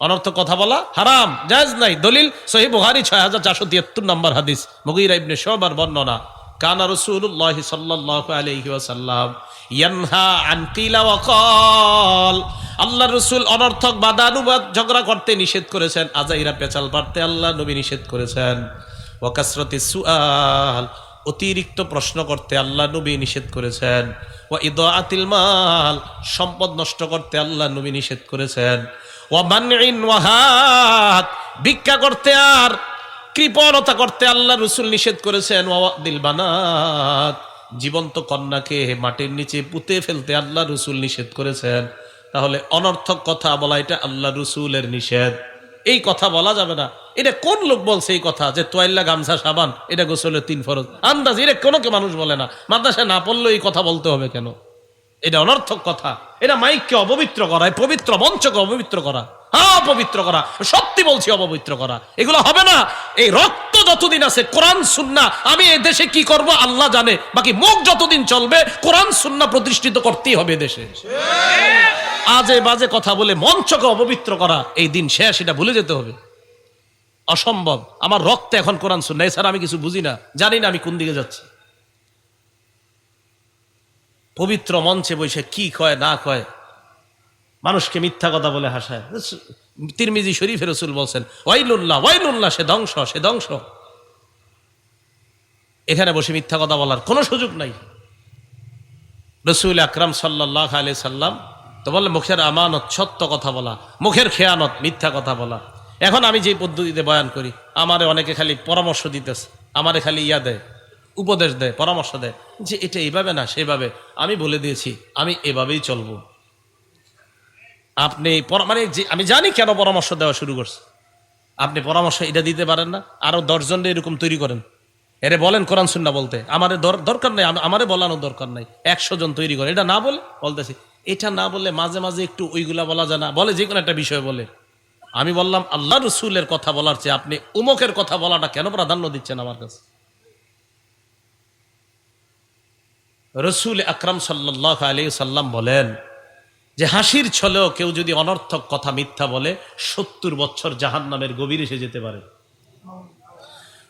অনর্থক কথা বলা হারাম, জায়েজ নাই। দলিল সহিহ বুখারী 6473 নম্বর হাদিস, মুগীরা ইবনে শুবার বর্ণনা। কানা রাসূলুল্লাহ সাল্লাল্লাহু আলাইহি ওয়াসাল্লাম ইয়ানহা আন কিলা ওয়া ক্বাল, আল্লাহর রাসূল অনর্থক বাদানুবাদ ঝগড়া করতে নিষেধ করেছেন। আজাইরা পেচাল পারতে আল্লাহ নবী নিষেধ করেছেন। ওয়া কাসরাতিস সুআল, অতিরিক্ত প্রশ্ন করতে আল্লাহ নবী নিষেধ করেছেন। ওয়া ইদাআতিল মাল, সম্পদ নষ্ট করতে আল্লাহ নবী নিষেধ করেছেন। ওয়া মানইন ওয়াহাত, ভিক্ষা করতে আর কৃপণতা করতে আল্লাহ রাসূল নিষেধ করেছেন। ওয়া ওয়াদিল বানাত, জীবন্ত কন্যাকে মাটির নিচে পুঁতে ফেলতে আল্লাহ রাসূল নিষেধ করেছেন। তাহলে অনর্থক কথা বলা এটা আল্লাহ রাসূলের নিষেধ। এই কথা বলা যাবে না। এটা কোন লোক বলছে এই কথা যে তোয়াইল্লা, গামছা, সাবান এটা গোসলের 3 ফরজ? আন্দাজ এটা কোনো কে মানুষ বলে না। মাদ্রাসায় না পড়লেও এই কথা বলতে হবে কেন? এটা অনর্থক কথা। এটা মাইককে অপবিত্র করা, পবিত্র মঞ্চকে অপবিত্র করা। হ্যাঁ, অপবিত্র করা, সত্যি বলছি, অপবিত্র করা। এগুলো হবে না। এই রক্ত যতদিন আছে, কোরআন সুন্নাহ, আমি এই দেশে কি করব আল্লাহ জানে। বাকি মুখ যতদিন চলবে কোরআন সুন্নাহ প্রতিষ্ঠিত করতেই হবে দেশে। আজে বাজে কথা বলে মঞ্চকে অপবিত্র করা, এই দিন শেষ, এটা ভুলে যেতে হবে। অসম্ভব। আমার রক্তে এখন কোরআন সুন্নাহ, এছাড়া আমি কিছু বুঝি না, জানি না আমি কোন দিকে যাচ্ছি। পবিত্র মঞ্চে বসে কি কয় না কয়, মানুষকে মিথ্যা কথা বলে হাসায়। তিরমিজি শরীফে রাসূল বলছেন, ওয়াইলুল্লাহ ওয়াইলুল্লাহ, সে ধ্বংস, সে ধ্বংস। এখানে বসে মিথ্যা কথা বলার কোনো সুযোগ নাই। রাসূল আকরাম সাল্লাল্লাহু আলাইহি সাল্লাম তো বলে মুখের আমানত, সত্য কথা বলা, মুখের খেয়ানত, মিথ্যা কথা বলা। এখন আমি যে পদ্ধতিতে বয়ান করি, আমারে অনেকে খালি পরামর্শ দিতেছে, আমারে খালি দেয়, উপদেশ দেয়, পরামর্শ দেয় যে এটা এইভাবে না সেভাবে। আমি বলে দিয়েছি আমি এভাবেই চলবো। আপনি মানে আমি জানি কেন পরামর্শ দেওয়া শুরু করছে। আপনি পরামর্শ এটা দিতে পারেন না, আরো 10 জনের এরকম তৈরি করেন, এরে বলেন কোরআন সুন্নাহ বলতে। আমারে দরকার নাই, আমারে বলানোর দরকার নাই। 100 জন তৈরি করে। এটা না বলে বলতেছি, এটা না বলে মাঝে মাঝে একটু ওইগুলা বলা যায় না, বলে যে কোনো একটা বিষয় বলে। আমি বললাম আল্লাহ রসুলের কথা বলার চেয়ে আপনি উমকের কথা বলাটা কেন প্রাধান্য দিচ্ছেন আমার কাছে? রসুল আকরাম সাল্লাল্লাহু আলাইহি সাল্লাম বলেন যে হাসির ছলেও কেউ যদি অনর্থক কথা, মিথ্যা বলে 70 বছর জাহান্নামের গভীরে এসে যেতে পারে।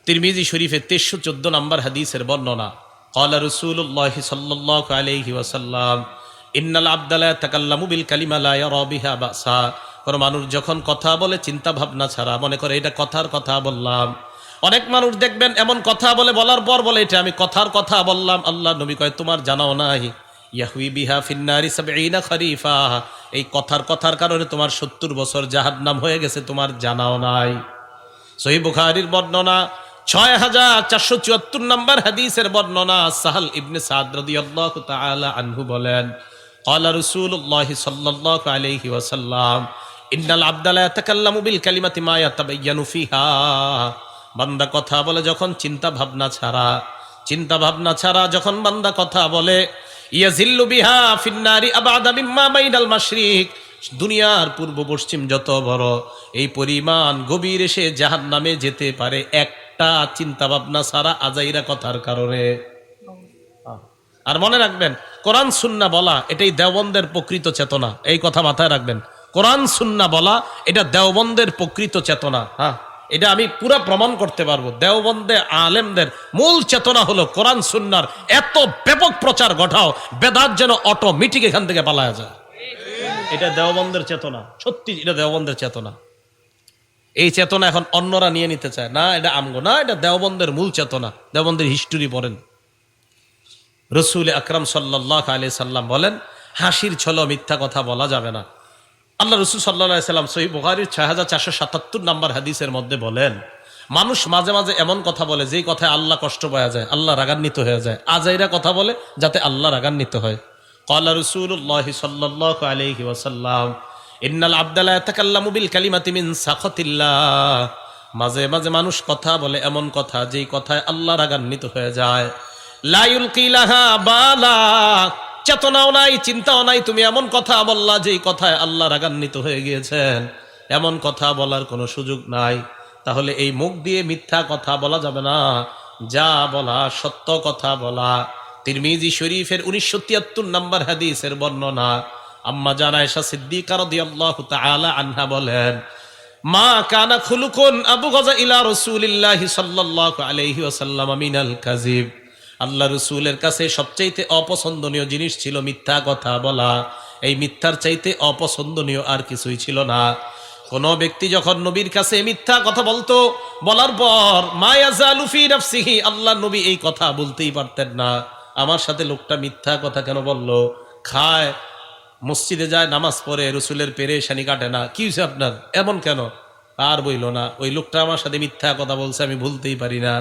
তিরমিজি শরীফে 1314 নম্বর হাদিসের বর্ণনা। ক্বালা রাসূলুল্লাহি সাল্লাল্লাহু আলাইহি ওয়াসাল্লাম ইন্নাল আবদা লা ইয়াতাকাল্লামু বিল কালিমা লা ইয়ারা বিহা বাসা। কোন মানুষ যখন কথা বলে চিন্তা ভাবনা ছাড়া, মনে করে এটা কথার কথা বললাম। অনেক মানুষ দেখবেন এমন কথা বলে, বলার পর বলে এটা আমি কথার কথা বললাম। আল্লাহ নবী কয় তোমার জানাও নাই, ইয়াহউই বিহা ফিন্নারি ৭০ খরিফা, এই কথার কারণে তোমার ৭০ বছর জাহান্নাম হয়ে গেছে, তোমার জানাও নাই। সহিহ বুখারীর বর্ণনা ৬৪৭৪ নম্বর হাদিসের বর্ণনা, সাহল ইবনে সাদ রাদিয়াল্লাহু তাআলা আনহু বলেন ক্বালা রাসূলুল্লাহি সাল্লাল্লাহু আলাইহি ওয়াসাল্লাম ইন্নাল আবদা লা ইয়াতাকাল্লামু বিল কালিমাতি মা ইয়াতাবায়্যানু ফিহা। বান্দা কথা বলে যখন চিন্তা ভাবনা ছাড়া যখন বান্দা কথা বলে, ইয়াজিল্লু বিহা ফিন্নারি আবাদা মিম্মা বাইনাল মাশরিক, দুনিয়ার পূর্ব পশ্চিম যত বড় এই পরিমাণ গভীর এসে জাহান্নামে যেতে পারে একটা চিন্তা ভাবনা ছাড়া, আজাইরা কথার কারণে। আর মনে রাখবেন, কোরআন সুন্নাহ বলা এটাই দেওবন্দের প্রকৃত চেতনা। এই কথা মাথায় রাখবেন, কোরআন সুন্নাহ বলা এটা দেওবন্দের প্রকৃত চেতনা। হ্যাঁ, এটা আমি পুরো প্রমাণ করতে পারবো। দেওবন্দে আলেমদের মূল চেতনা হলো কোরআন সুন্নাহর এত ব্যাপক প্রচার ঘটাও, বেদাত যেন অটোমেটিক এখান থেকে পালায়া যায়। এটা দেওবন্দের চেতনা, সত্যি এটা দেওবন্দের চেতনা। এই চেতনা এখন অন্যরা নিয়ে নিতে চায় না, এটা আমগো না, এটা দেওবন্দের মূল চেতনা। দেওবন্দের হিস্টোরি পড়েন। রাসূল আকরাম সাল্লাল্লাহু আলাইহি সাল্লাম বলেন, হাসির ছলে মিথ্যা কথা বলা যাবে না। আল্লাহ রাসূল সাল্লাল্লাহু আলাইহি সাল্লাম সহিহ বুখারীর ৬৪৭৭ নম্বর হাদিসের মধ্যে বলেন, মানুষ মাঝে মাঝে এমন কথা বলে যেই কথায় আল্লাহ কষ্ট পাওয়া যায়, আল্লাহ রাগান্বিত হয়ে যায়। আজাইরা কথা বলে যাতে আল্লাহ রাগান্বিত হয়। ক্বালা রাসূলুল্লাহি সাল্লাল্লাহু আলাইহি ওয়াসাল্লাম ইন্নাল আবদা লা ইয়াতাকাল্লামু বিল কালিমাতি মিন সাখাতিল্লাহ, মাঝে মাঝে মানুষ কথা বলে এমন কথা যেই কথায় আল্লাহ রাগান্বিত হয়ে যায়। লা ইউলকি লাহা বালা, চেতনাও নাই, চিন্তাও নাই, তুমি এমন কথা বললা যেই কথায় আল্লাহ রাগান্বিত হয়ে গিয়েছেন, এমন কথা বলার কোনো সুযোগ নাই। তাহলে এই মুখ দিয়ে মিথ্যা কথা বলা যাবে না, যা বলা সত্য কথা বলা। তিরমিজি শরীফের 1973 নম্বর হাদিসের বর্ণনা, আম্মা জান আয়েশা সিদ্দিকা রাদিয়াল্লাহু তাআলা আনহা বলেন, মা কানা খুলুকুন আবগাযা ইলা রাসূলিল্লাহি সাল্লাল্লাহু আলাইহি ওয়াসাল্লাম মিনাল কাযিব। আল্লাহ রসুলের কাছে সবচাইতে অপছন্দনীয় জিনিস ছিল মিথ্যা কথা বলা। এই মিথ্যার চাইতে অপছন্দনীয় আর কিছুই ছিল না। কোন ব্যক্তি যখন নবীর কাছে মিথ্যা কথা বলতো, বলার পর মা ইয়াজালু ফি নাফসিহি, আল্লাহ নবী এই কথা বলতেই পারতেন না, আমার সাথে লোকটা মিথ্যা কথা কেন বলল? খায়, মসজিদে যায়, নামাজ পড়ে, রসুলের পেরেশানি কাটে না, কি হয়েছে আপনার, এমন কেন? আর বইল না, ওই লোকটা আমার সাথে মিথ্যা কথা বলছে, আমি ভুলতেই পারি না,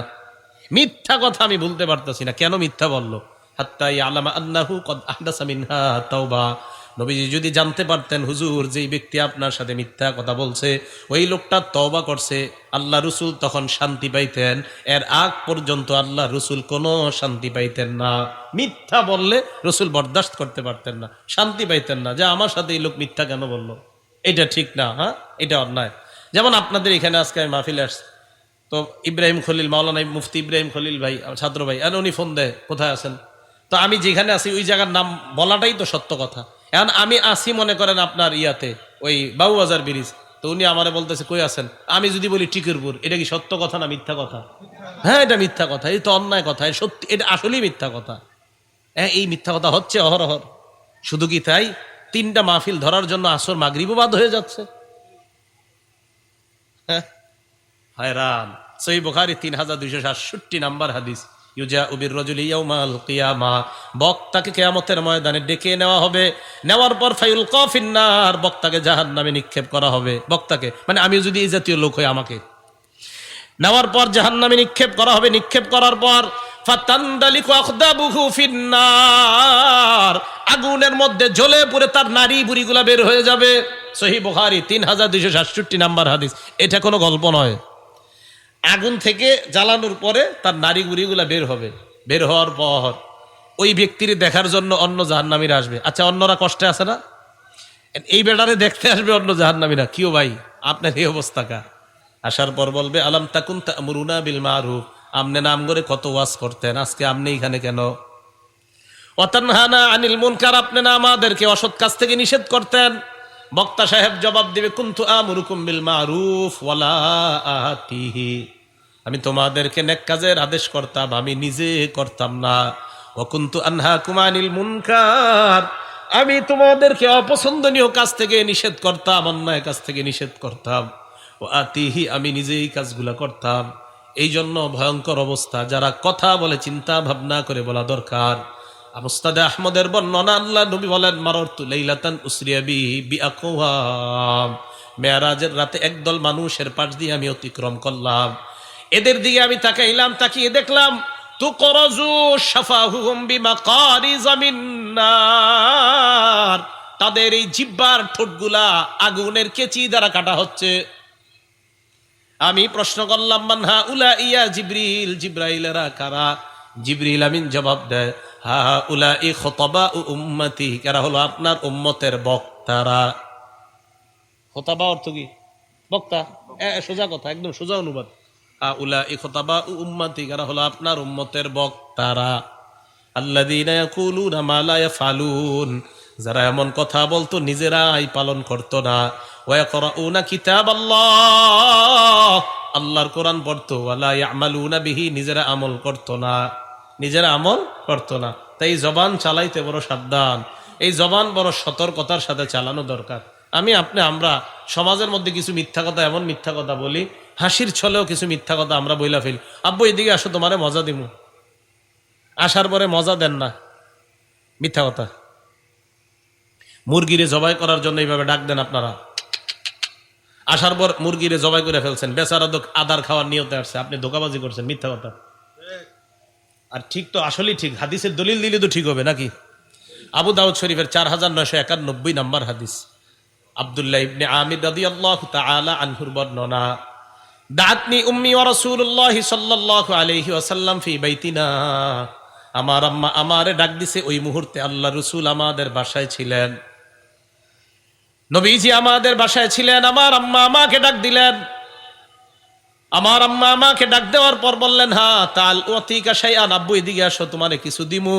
মিথ্যা কথা আমি বলতে পারতেছি না, কেন মিথ্যা বললো? হাত্তা ইয়ালামা আন্নাহু কদ আহদাসা মিনহা তাওবা। নবীজি যদি জানতে পারতেন হুজুর যেই ব্যক্তি আপনার সাথে মিথ্যা কথা বলছে ওই লোকটা তওবা করছে, আল্লাহ রসুল তখন শান্তি পাইতেন। এর আগ পর্যন্ত আল্লাহ রসুল কোনো শান্তি পাইতেন না। মিথ্যা বললে রসুল বরদাস্ত করতে পারতেন না, শান্তি পাইতেন না, যে আমার সাথে এই লোক মিথ্যা কেন বললো, এটা ঠিক না, হ্যাঁ এটা অন্যায়। যেমন আপনাদের এখানে আজকে আমি মাহফিলে আসছি, তো ইব্রাহিম খলিল, মাওলানা মুফতি ইব্রাহিম খলিল ভাই, ছাত্র ভাই, আর উনি ফোন দেয় কোথায় আছেন, তো আমি যেখানে আছি ওই জায়গার নাম বলাটাই তো সত্য কথা। এখন আমি আসি মনে করেন আপনার ইয়াতে ওই বাবুবাজার ব্রিজ, তো উনি আমারে বলতেছে কই আছেন, আমি যদি বলি টিকিরপুর, এটা কি সত্য কথা না মিথ্যা কথা? হ্যাঁ এটা মিথ্যা কথা, এই তো অন্যায় কথা, সত্যি এটা আসলেই মিথ্যা কথা। হ্যাঁ এই মিথ্যা কথা হচ্ছে অহরহর। শুধু কি তাই, 3টা মাহফিল ধরার জন্য আসর মাগরিবও বাদ হয়ে যাচ্ছে। হ্যাঁ হায়রান। সহিহ বুখারী 3267 নম্বর হাদিস, ইউজাউ বির-রাজুলি ইয়াউমাল কিয়ামা, বক্তাকে কিয়ামতের ময়দানে ডেকে নেওয়া হবে, নেওয়ার পর ফায়ুলকা ফিন্নার, বক্তাকে জাহান্নামে নিক্ষেপ করা হবে। বক্তাকে মানে আমি যদি এই জাতীয় লোক হই, আমাকে নেওয়ার পর জাহান্নামে নিক্ষেপ করা হবে। নিক্ষেপ করার পর ফাতানদালিকু আখদাবুহু ফিন্নার, আগুনের মধ্যে জ্বলে পুড়ে তার নারী বুড়িগুলা বের হয়ে যাবে। সহিহ বুখারী 3267 নম্বর হাদিস। এটা কোনো গল্প নয়। আগুন থেকে জ্বালানোর পরে তার নারী বুড়িগুলা বের হবে। বের হওয়ার পর ওই ব্যক্তির দেখার জন্য অন্য জাহান্নামীরা আসবে। আচ্ছা অন্যরা কষ্টে আছে না, এই বেটারে দেখতে আসবে অন্য জাহান্নামীরা, কিও ভাই আপনার এই অবস্থা কা? আসার পর বলবে আলাম তাকুন তা'মুরুনা বিল মারুফ, আমনে নাম করে কত ওয়াজ করতেন, আজকে আপনি এখানে কেন? ওয়া তানহানা আনিল মুনকার, আপনি না আমাদেরকে অসৎ কাজ থেকে নিষেধ করতেন। বক্তা সাহেব জবাব দিবে কুনতু আমুরুকুম বিল মারুফ ওয়ালা আতিহি, আমি তোমাদেরকে নেক কাজের আদেশ করতাম, আমি নিজে করতাম না। ওয়া কুনতু আনহাকুম আনিল মুনকার, আমি তোমাদেরকে অপছন্দনীয় কাজ থেকে নিষেধ করতাম, অন্যায় কাজ থেকে নিষেধ করতাম। ও আতিহি, আমি নিজেই কাজগুলা করতাম। এই জন্য ভয়ঙ্কর অবস্থা। যারা কথা বলে চিন্তা ভাবনা করে বলা দরকার। মুস্তাদে আহমদের বর্ণনা, আল্লাহ নবী বলেন, মাররতু লাইলাতান উসরিয়া বিহি বিআকওয়াম, মেরাজের রাতে একদল মানুষের পাশ দিয়ে আমি অতিক্রম করলাম। এদের দিকে আমি তাকাইলাম, তাকিয়ে দেখলাম তুকরাজু শাফাহুহুম বিমাকারিযা মিন নার, তাদের এই জিহ্বার ঠোঁটগুলা আগুনের কেচি দ্বারা কাটা হচ্ছে। আমি প্রশ্ন করলাম, মান হাউলা ইয়া জিবরিল, জিবরাইলেরা কারা? জিবরিল আমিন জবাব দেয়, হাউলাই খুতাবা উম্মতি, কারা হলো আপনার উম্মতের বক্তারা। খুতাবা অর্থ কি? বক্তা। সোজা কথা, একদম সোজা অনুবাদ। হাউলাই খুতাবা উম্মতি, কারা হলো আপনার উম্মতের বক্তারা। আল্লাযীনা ইয়াকুলুনা মা লা ইয়াফআলুন, যারা এমন কথা বলতো নিজেরাই পালন করতো না। ওয়া ইয়াকরাউনা কিতাবাল্লাহ, আল্লাহর কোরআন পড়তো। ওয়া লা ইয়ামালুনা বিহি, নিজেরা আমল করতো না, নিজেরা আমল করতো না। তাই জবান চালাইতে বড় সাবধান। এই জবান বড় সতর্কতার সাথে চালানো দরকার। আমরা সমাজের মধ্যে কিছু মিথ্যা কথা, এমন মিথ্যা কথা বলি, হাসির ছলেও কিছু মিথ্যা কথা আমরা বইলা ফেলি। আব্বু এদিকে আসো, তোমারে মজা দিমু। আসার পরে মজা দেন না, মিথ্যা কথা। মুরগিরে জবাই করার জন্য এইভাবে ডাক দেন আপনারা। আসার পর মুরগিরে জবাই করে ফেলছেন, বেচারা তো আদার খাওয়ার নিয়তে আসছে, আপনি ধোকাবাজি করছেন, মিথ্যা কথা। আর ঠিক তো আসলেই ঠিক, হাদিসের দলিল দিলে তো ঠিক হবে নাকি? আবু দাউদ শরীফের 4991 নম্বর হাদিস, আব্দুল্লাহ ইবনে আমির রাদিয়াল্লাহু তাআলা আনহুর বর্ণনা, দাআতনি উম্মি ওয়া রাসূলুল্লাহ সাল্লাল্লাহু আলাইহি ওয়াসাল্লাম ফি বাইতিনা, আমার আম্মা আমারে ডাক দিছে। ওই মুহূর্তে আল্লাহ রাসূল আমাদের বাসায় ছিলেন, নবীজি আমাদের বাসায় ছিলেন। আমার আম্মা আমাকে ডাক দিলেন। আমার আম্মা আমাকে ডাক দেওয়ার পর বললেন, তাল উতিকা শাইআন, আব্বু এদিকে আসো, তোমারে কিছু দিমু।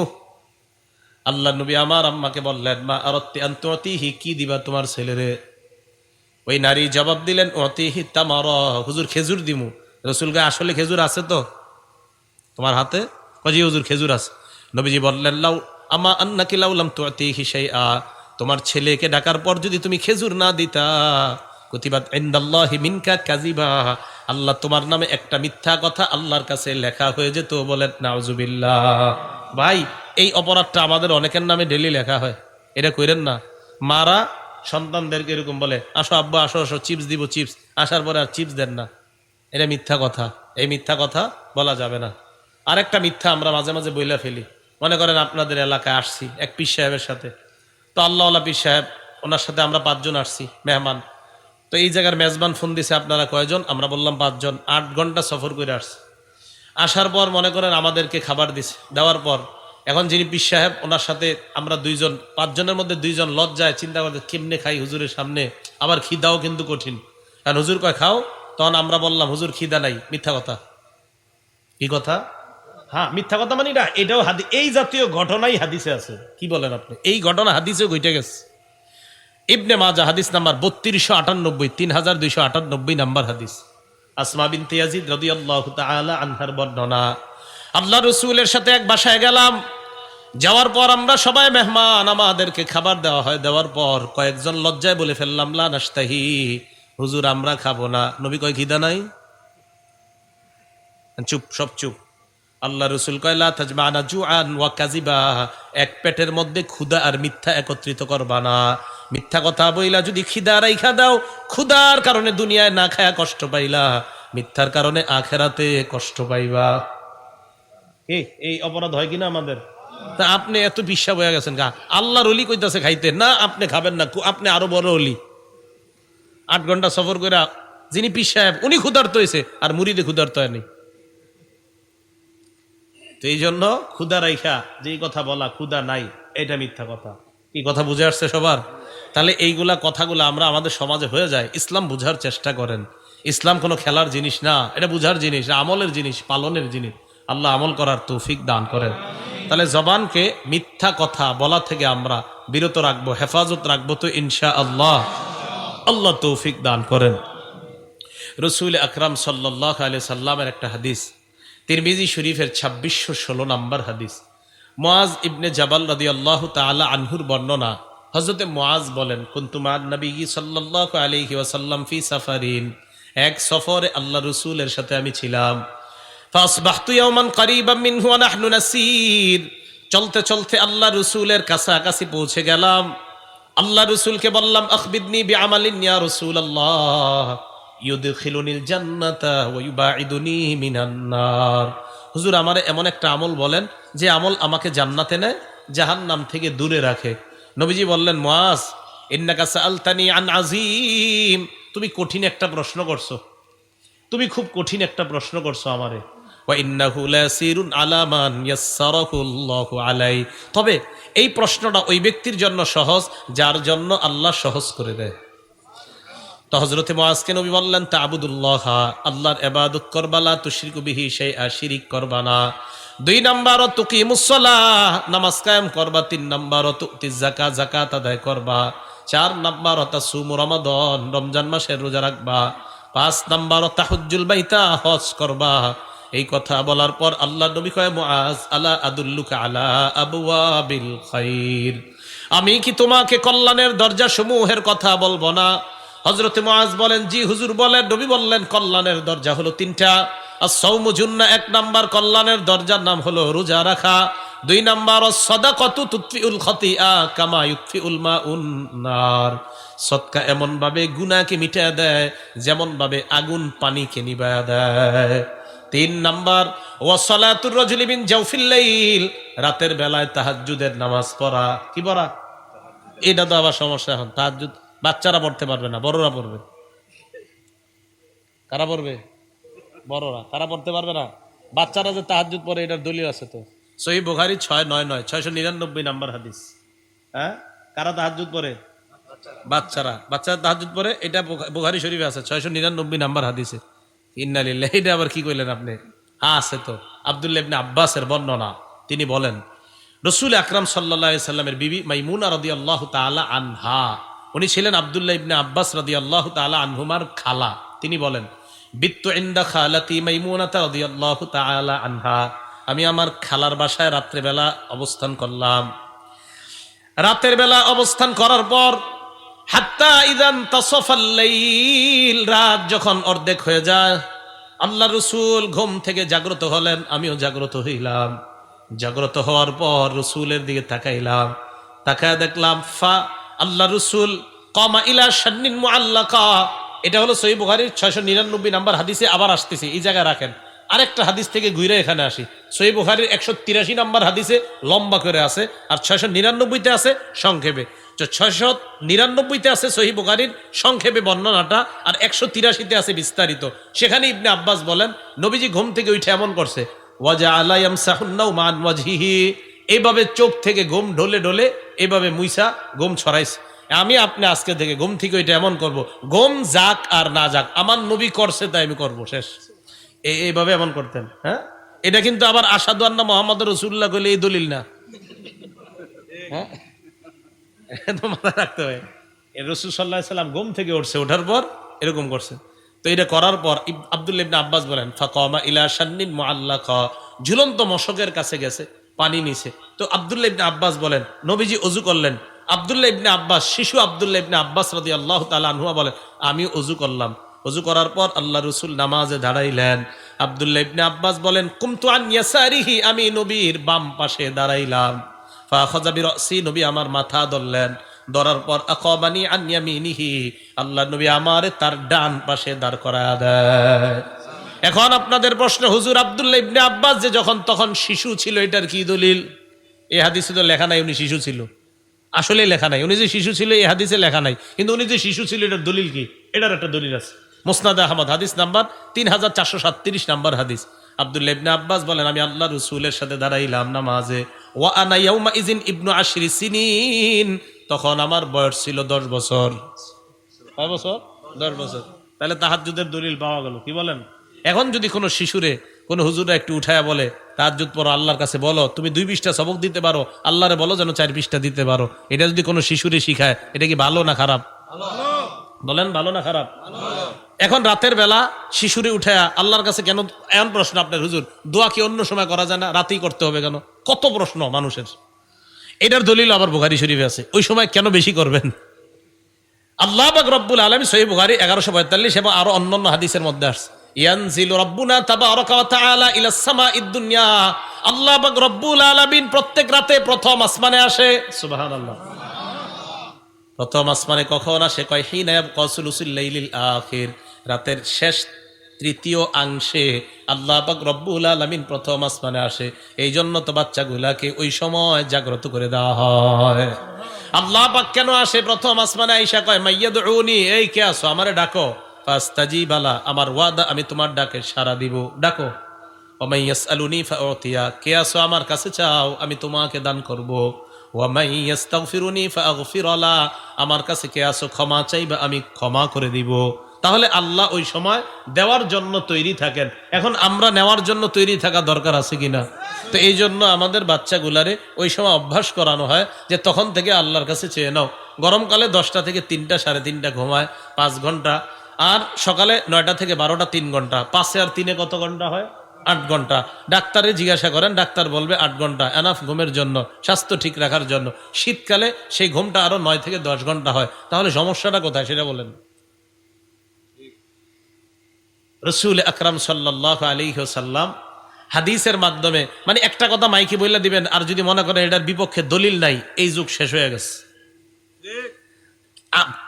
আল্লাহ নবী আমার আম্মাকে বললেন, মা আরাদতি আন তুতিহি, কি দিবা তোমার ছেলেরে? ওই নারী জবাব দিলেন, উতিহি তামারা, হুজুর খেজুর দিমু। রাসূল কে আসলে খেজুর আছে তো তোমার হাতে? কজি হুজুর খেজুর আছে। নবীজি বললেন, লাউ আমা আন্নাকি লাউ লাম তুতিহি শাইআ, তোমার ছেলেকে ডাকার পর যদি তুমি খেজুর না দিতা, কুতিবাত ইনদাল্লাহি মিনকা কাযিবা, আল্লাহ তোমার নামে একটা মিথ্যা কথা আল্লাহর কাছে লেখা হয়ে যেত। বলেন নাউজুবিল্লাহ। ভাই, এই অপরাধটা আমাদের অনেকের নামে ডেলি লেখা হয়, এটা কইরেন না। মারা সন্তানদেরকে এরকম বলে, আসো আব্বা, আসো আসো, চিপস দিব, চিপস। আসার পরে আর চিপস দেন না, এটা মিথ্যা কথা। এই মিথ্যা কথা বলা যাবে না। আরেকটা মিথ্যা আমরা মাঝে মাঝে বইলা ফেলি। মনে করেন আপনাদের এলাকায় আসছি এক পীর সাহেবের সাথে, তো আল্লাহওয়ালা পীর সাহেব, ওনার সাথে আমরা 5 জন আসছি মেহমান। তো এই জায়গার মেজবান ফোন দিছে, আপনারা কয়জন? আমরা বললাম 5 জন। 8 ঘন্টা সফর করে আসছে। আসার পর মনে করেন আমাদেরকে খাবার দিছে, দেওয়ার পর এখন যিনি পীর সাহেব, ওনার সাথে আমরা 2 জন, 5 জনের মধ্যে 2 জন লজ্জায় চিন্তা করতে কেমনে খাই হুজুরের সামনে, আবার খিদাও কিন্তু কঠিন। কারণ হুজুর কয় খাও, তখন আমরা বললাম হুজুর খিদা নাই। মিথ্যা কথা। কি কথা? মিথ্যা কথা মানে এটাও হাদিস, এই জাতীয় ঘটনাই হাদিসে আছে। কি বলেন আপনি? এই ঘটনা হাদিসে ঘটে গেছে। ইবনে মাজাহ হাদিস নাম্বার 3298, 3298 নাম্বার হাদিস। আসমা বিনতে ইয়াজিদ রাদিয়াল্লাহু তাআলা আনহার বর্ণনা, আল্লাহ রাসূলের সাথে এক বাসায় গেলাম। যাওয়ার পর আমরা সবাই মেহমান, আমাদেরকে খাবার দেওয়া হয়। দেওয়ার পর কয়েকজন লজ্জায় বলে ফেললাম, লা নাশতাহি, হুজুর আমরা খাবো না। নবী কয়, খিদা নাই? চুপ, সব চুপ। আল্লাহ রাসূল কয়, লা তাজমা'না জুআন ওয়া কাযিবা, এক পেটের মধ্যে ক্ষুধা আর মিথ্যা একত্রিত করবা না। মিথ্যা কথা বইলা যদি খিদা রাইখা দাও, ক্ষুধার কারণে দুনিয়ায় না খায়া কষ্ট পাইলা, মিথ্যার কারণে আখেরাতে কষ্ট পাইবা। এই অপরাধ হয় কিনা আমাদের? তা আপনি এত বিশ্বাস হয়ে গেছেন গা, আল্লাহর ওলি কইতাছে খাইতে না, আপনি খাবেন না, আপনি আরো বড় ওলি। 8 ঘন্টা সফর করে যিনি পীর সাহেব, উনি ক্ষুধার্ত হয়েছে, আর মুরিদে ক্ষুধার্ত হয়নি। তো এই জন্য ক্ষুধা রাইখা যেই কথা বলা, ক্ষুধা নাই, এটা মিথ্যা কথা। এই কথা বুঝে আসছে সবার? তাহলে এইগুলা কথাগুলো আমরা আমাদের সমাজে হয়ে যায়। ইসলাম বুঝার চেষ্টা করেন। ইসলাম কোনো খেলার জিনিস না, এটা বুঝার জিনিস, আমলের জিনিস, পালনের জিনিস। আল্লাহ আমল করার তৌফিক দান করেন। তাহলে জবানকে মিথ্যা কথা বলা থেকে আমরা বিরত রাখবো, হেফাজত রাখবো তো ইনশাআল্লাহ। আল্লাহ তৌফিক দান করেন। রসুল আকরাম সাল্লাল্লাহু আলাইহি সাল্লামের একটা হাদিস, তিরমিজি শরীফের 2616 নম্বর হাদিস। মুআজ ইবনে জাবাল রাদিয়াল্লাহু তাআলা আনহুর বর্ণনা। হযরতে মুআজ বলেন, কুনতু মা'আন নবী সাল্লাল্লাহু আলাইহি ওয়াসাল্লাম ফি সাফারিন, এক সফরে আল্লাহ রসুলের সাথে আমি ছিলাম। ফাসবাহতু ইয়াওমান করিবাম মিনহু ওয়া নাহনু নাসির, চলতে চলতে আল্লাহ রসুলের কাছাকাছি পৌঁছে গেলাম। আল্লাহ রসুলকে বললাম, আখবিরনি বিআমালিন ইয়া রাসূলুল্লাহ ইউদখিলুনিল জান্নাতা ওয়া ইউবাইদুনি মিনান নার। হুজুর, আমারে এমন একটা আমল বলেন যে আমল আমাকে জান্নাতে নেয়, জাহান্নাম থেকে দূরে রাখে। নবীজি বললেন, মুআজ ইন্নাকা সাআলতানি আন আযীম, তুমি কঠিন একটা প্রশ্ন করছো, তুমি খুব কঠিন একটা প্রশ্ন করছো আমারে। ওয়া ইন্নাহু লাসিরুন আলা মান ইয়াসসারাহুল্লাহু আলাই, তবে এই প্রশ্নটা ওই ব্যক্তির জন্য সহজ যার জন্য আল্লাহ সহজ করে দেয়। তো হযরতে মুআজকে নবী বললেন, তা'বুদুল্লাহ, আল্লাহর ইবাদত করবা, লা তুশরিকু বিহি শাইআ, শিরিক করবা না। 2 নাম্বার তুকিমুস সালাহ, নামাজ কায়েম করবা। 3 নাম্বার তুতিজ যাকাত, যাকাত আদায় করবা। 4 নাম্বার তাসুমু রমাদান, রমজান মাসের রোজা রাখবা। 5 নাম্বার তাহুজ্জুল বাইতা, হজ করবা। এই কথা বলার পর আল্লাহ নবী কয়, মুআজ আলা আদুল্লুকা আলা আবওয়াবিল খাইর, আমি কি তোমাকে কল্যাণের দরজা সমূহের কথা বলবো না? হযরতে মুআজ বলেন, জি হুজুর বলেন। নবী বললেন, কল্যাণের দরজা হলো 3টা। আস-সাওমু জুন্নাহ, 1 নাম্বার কল্যাণের দরজার নাম হলো রোজা রাখা। 2 নাম্বার আস-সাদাকাতু তুতফিউল খাতিআ কামা ইউতফিউল মাউন নার, সদকা এমন ভাবে গুনাহকে মিটায় দেয় যেমন ভাবে আগুন পানিকে নিভায়া দেয়। 3 নাম্বার ওয়াসালাতুর রাজুলি মিন জাওফিল লাইল, রাতের বেলায় তাহাজ্জুদের নামাজ পড়া। কি পড়া? এটা তো আবার সমস্যা। এখন তাহাজ্জুদ বাচ্চারা পড়তে পারবে না, বড়রা পড়বে। কারা পড়বে? বড়রা। কারা পড়তে পারবে না? বাচ্চারা যে তাহাজ্জুদ পড়ে, এটার দলিল আছে তো। সহিহ বুখারী 699 699 নাম্বার হাদিস। হ্যাঁ, কারা তাহাজ্জুদ পড়ে? বাচ্চারা। বাচ্চারা তাহাজ্জুদ পড়ে, এটা বুখারী শরীফে আছে 699 নাম্বার হাদিসে। ইন্না লিল্লাহি, এটা আবার কি কইলেন আপনি? হ্যাঁ আছে তো। আব্দুল্লাহ ইবনে আব্বাসের বর্ণনা, তিনি বলেন, রাসূল আকরাম সাল্লাল্লাহু আলাইহি সাল্লামের বিবি মাইমুনা রাদিয়াল্লাহু তাআলা আনহা, উনি ছিলেন আব্দুল্লাহ ইবনে আব্বাস রাদিয়াল্লাহু তাআলা আনহুমার খালা। তিনি বলেন, বিত্তু ইনদা খালাতি মাইমুনা রাদিয়াল্লাহু তাআলা আনহা, আমি আমার খালার বাসায় রাত্রেবেলা অবস্থান করলাম। রাতের বেলা অবস্থান করার পর হাত্তা ইযান তাসাফাল লাইল, রাত যখন অর্ধেক হয়ে যায়, আল্লাহ রসুল ঘুম থেকে জাগ্রত হলেন, আমিও জাগ্রত হইলাম। জাগ্রত হওয়ার পর রসুলের দিকে তাকাইলাম, তাকায় দেখলাম আল্লাহ রসুল কামা ইলা শান্নিন মুআল্লাকা, এটা হলো সহিহ বুখারীর 699 নাম্বার হাদিসে। আবার আসতেছি, এই জায়গায় রাখেন, আরেকটা হাদিস থেকে ঘুরে এখানে আসি। সহিহ বুখারীর 183 নাম্বার হাদিসে লম্বা করে আছে, আর 699-তে আছে সংক্ষেপে। 699-তে আছে সহিহ বুখারীর সংক্ষেপে বর্ণনাটা, আর 183-তে আছে বিস্তারিত। সেখানে ইবনে আব্বাস বলেন, নবীজি ঘুম থেকে উঠে এমন করছে, ওয়াজআলা ইয়ামসাহুন নাওমা আন ওয়াজহিহি, এইভাবে চোখ থেকে ঘুম ঢলে ঢলে এইভাবে মুইসা ঘুম ছড়াইছে। আমি আপনি আজকে থেকে ঘুম থেকে ওইটা এমন করব, ঘুম যাক আর না যাক, আমার নবী করছে তাই আমি করব, শেষ। এইভাবে এমন করতেন। হ্যাঁ, এটা কিন্তু আবার আশহাদু আন্না মুহাম্মাদুর রাসূলুল্লাহ কইলে এই দলিল না। হ্যাঁ, তো মাথায় রাখতে হয়। রাসূল সাল্লাল্লাহু আলাইহি সাল্লাম ঘুম থেকে উঠছে, ওঠার পর এরকম করছে। তো এটা করার পর আব্দুল্লাহ ইবনে আব্বাস বলেন, ফাকামা ইলা শান্নিন মুআল্লাকা, ঝুলন্ত মশকের কাছে গেছে, পানি নিছে। তো আব্দুল্লাহ ইবনে আব্বাস বলেন, নবীজি ওযু করলেন। আব্দুল্লাহ ইবনে আব্বাস, শিশু আব্দুল্লাহ ইবনে আব্বাস রাদিয়াল্লাহু তাআলা আনহু বলেন, আমি ওযু করলাম। ওযু করার পর আল্লাহ রাসূল নামাজে দাঁড়াইলেন। আব্দুল্লাহ ইবনে আব্বাস বলেন, কুমতু আন ইয়াসারিহি, আমি নবীর বাম পাশে দাঁড়াইলাম। ফাখাযা বিরাসি, নবী আমার মাথা ধরলেন। ধরার পর আকাবানি আন ইয়ামিনিহি, আল্লাহ নবী আমারে তার ডান পাশে দাঁড় করায়া দেয়। এখন আপনাদের প্রশ্ন, হুজুর আব্দুল্লাহ ইবনে আব্বাস যে যখন তখন শিশু ছিল, এটার কি দলিল? এই হাদিসে তো লেখা নাই উনি শিশু ছিল। আসলে লেখা নাই উনি যে শিশু ছিল, এই হাদিসে লেখা নাই, কিন্তু উনি যে শিশু ছিল এটার দলিল কি? এটার একটা দলিল আছে। মুসনাদ আহমদ হাদিস নাম্বার 3437 নাম্বার হাদিস। আব্দুল্লাহ ইবনে আব্বাস বলেন, আমি আল্লাহ রাসূলের সাথে দাঁড়াইলাম নামাজে। ওয়া আনা ইয়াউমা ইযিন ইবনু 10 সিনিন, তখন আমার বয়স ছিল 10 বছর। কয় বছর? 10 বছর। তাহলে তাহাজ্জুদের দলিল পাওয়া গেল। কি বলেন? এখন যদি কোনো শিশুরে কোনো হুজুরা একটু উঠায়া বলে, তাহাজ্জুদ পড়ো, আল্লাহর কাছে বলো, তুমি 2 পৃষ্ঠা সবক দিতে পারো, আল্লাহরে বলো যেন 4 পৃষ্ঠা দিতে পারো, এটা যদি কোনো শিশুরে শিখায়, এটা কি ভালো না খারাপ? বলেন, ভালো না খারাপ? এখন রাতের বেলা শিশুরে উঠে আল্লাহর কাছে কেন, এমন প্রশ্ন আপনার হুজুর, দোয়া কি অন্য সময় করা যায় না, রাতেই করতে হবে কেন? কত প্রশ্ন মানুষের। এটার দলিল আবার বুখারী শরীফে আছে, ওই সময় কেন বেশি করবেন? আল্লাহ পাক রব্বুল আলামিন সহিহ বুখারী 1145 এবং আরো অন্যান্য হাদিসের মধ্যে আসছে, ইয়ানজিলু রাব্বুনা তাবারাকা ওয়া তাআলা ইলাস সামাঈদ দুনিয়া। আল্লাহ পাক রব্বুল আলামিন প্রত্যেক রাতে প্রথম আসমানে আসে। সুবহানাল্লাহ। প্রথম আসমানে কখন আসে? কয় হিনা ইয়াবকা সুলুসুল লাইলিল আখির, রাতের শেষ তৃতীয় অংশে আল্লাহ পাক রব্বুল আলামিন প্রথম আসমানে আসে। এই জন্য তো বাচ্চাগুলাকে ওই সময় জাগ্রত করে দেওয়া হয়। আল্লাহ পাক কেন আসে প্রথম আসমানে? আয়েশা কয় মাইয়াদউনি, এই কে আছো আমারে ডাকো, ফাস্তাজিব লা, আমার ওয়াদা আমি তোমার ডাকে সাড়া দিব, ডাকো। ওয়া মাইয়াসআলুনি ফাউতিয়া, কে আছো আমার কাছে চাও আমি তোমাকে দান করব। ওয়া মাইয়াস্তাগফিরুনি ফাআগফির লা, আমার কাছে কে আছো ক্ষমা চাইবা আমি ক্ষমা করে দিব। তাহলে আল্লাহ ওই সময় দেওয়ার জন্য তৈরি থাকেন। এখন আমরা নেওয়ার জন্য তৈরি থাকা দরকার আছে কিনা? তো এই জন্য আমাদের বাচ্চাগুলারে ওই সময় অভ্যাস করানো হয় যে তখন থেকে আল্লাহর কাছে চেয়ে নাও। গরমকালে 10টা থেকে 3টা 3:30 ঘুমায় 5 ঘন্টা, আর সকালে 9টা থেকে 12টা 3 ঘন্টা, 5 আর 3 কত ঘন্টা হয়? 8 ঘন্টা। ডাক্তারে জিজ্ঞাসা করেন, ডাক্তার বলবে 8 ঘন্টা এনাফ ঘুমের জন্য, স্বাস্থ্য ঠিক রাখার জন্য। শীতকালে সেই ঘুমটা আরো 9 থেকে 10 ঘন্টা হয়। তাহলে সমস্যাটা কোথায় সেটা বলেন। রাসূল আকরাম সাল্লাল্লাহু আলাইহি ওয়াসাল্লাম হাদিসের মাধ্যমে, মানে একটা কথা মাইকে বইলা দিবেন, আর যদি মনে করেন এটার বিপক্ষে দলিল নাই, এই যুগ শেষ হয়ে গেছে।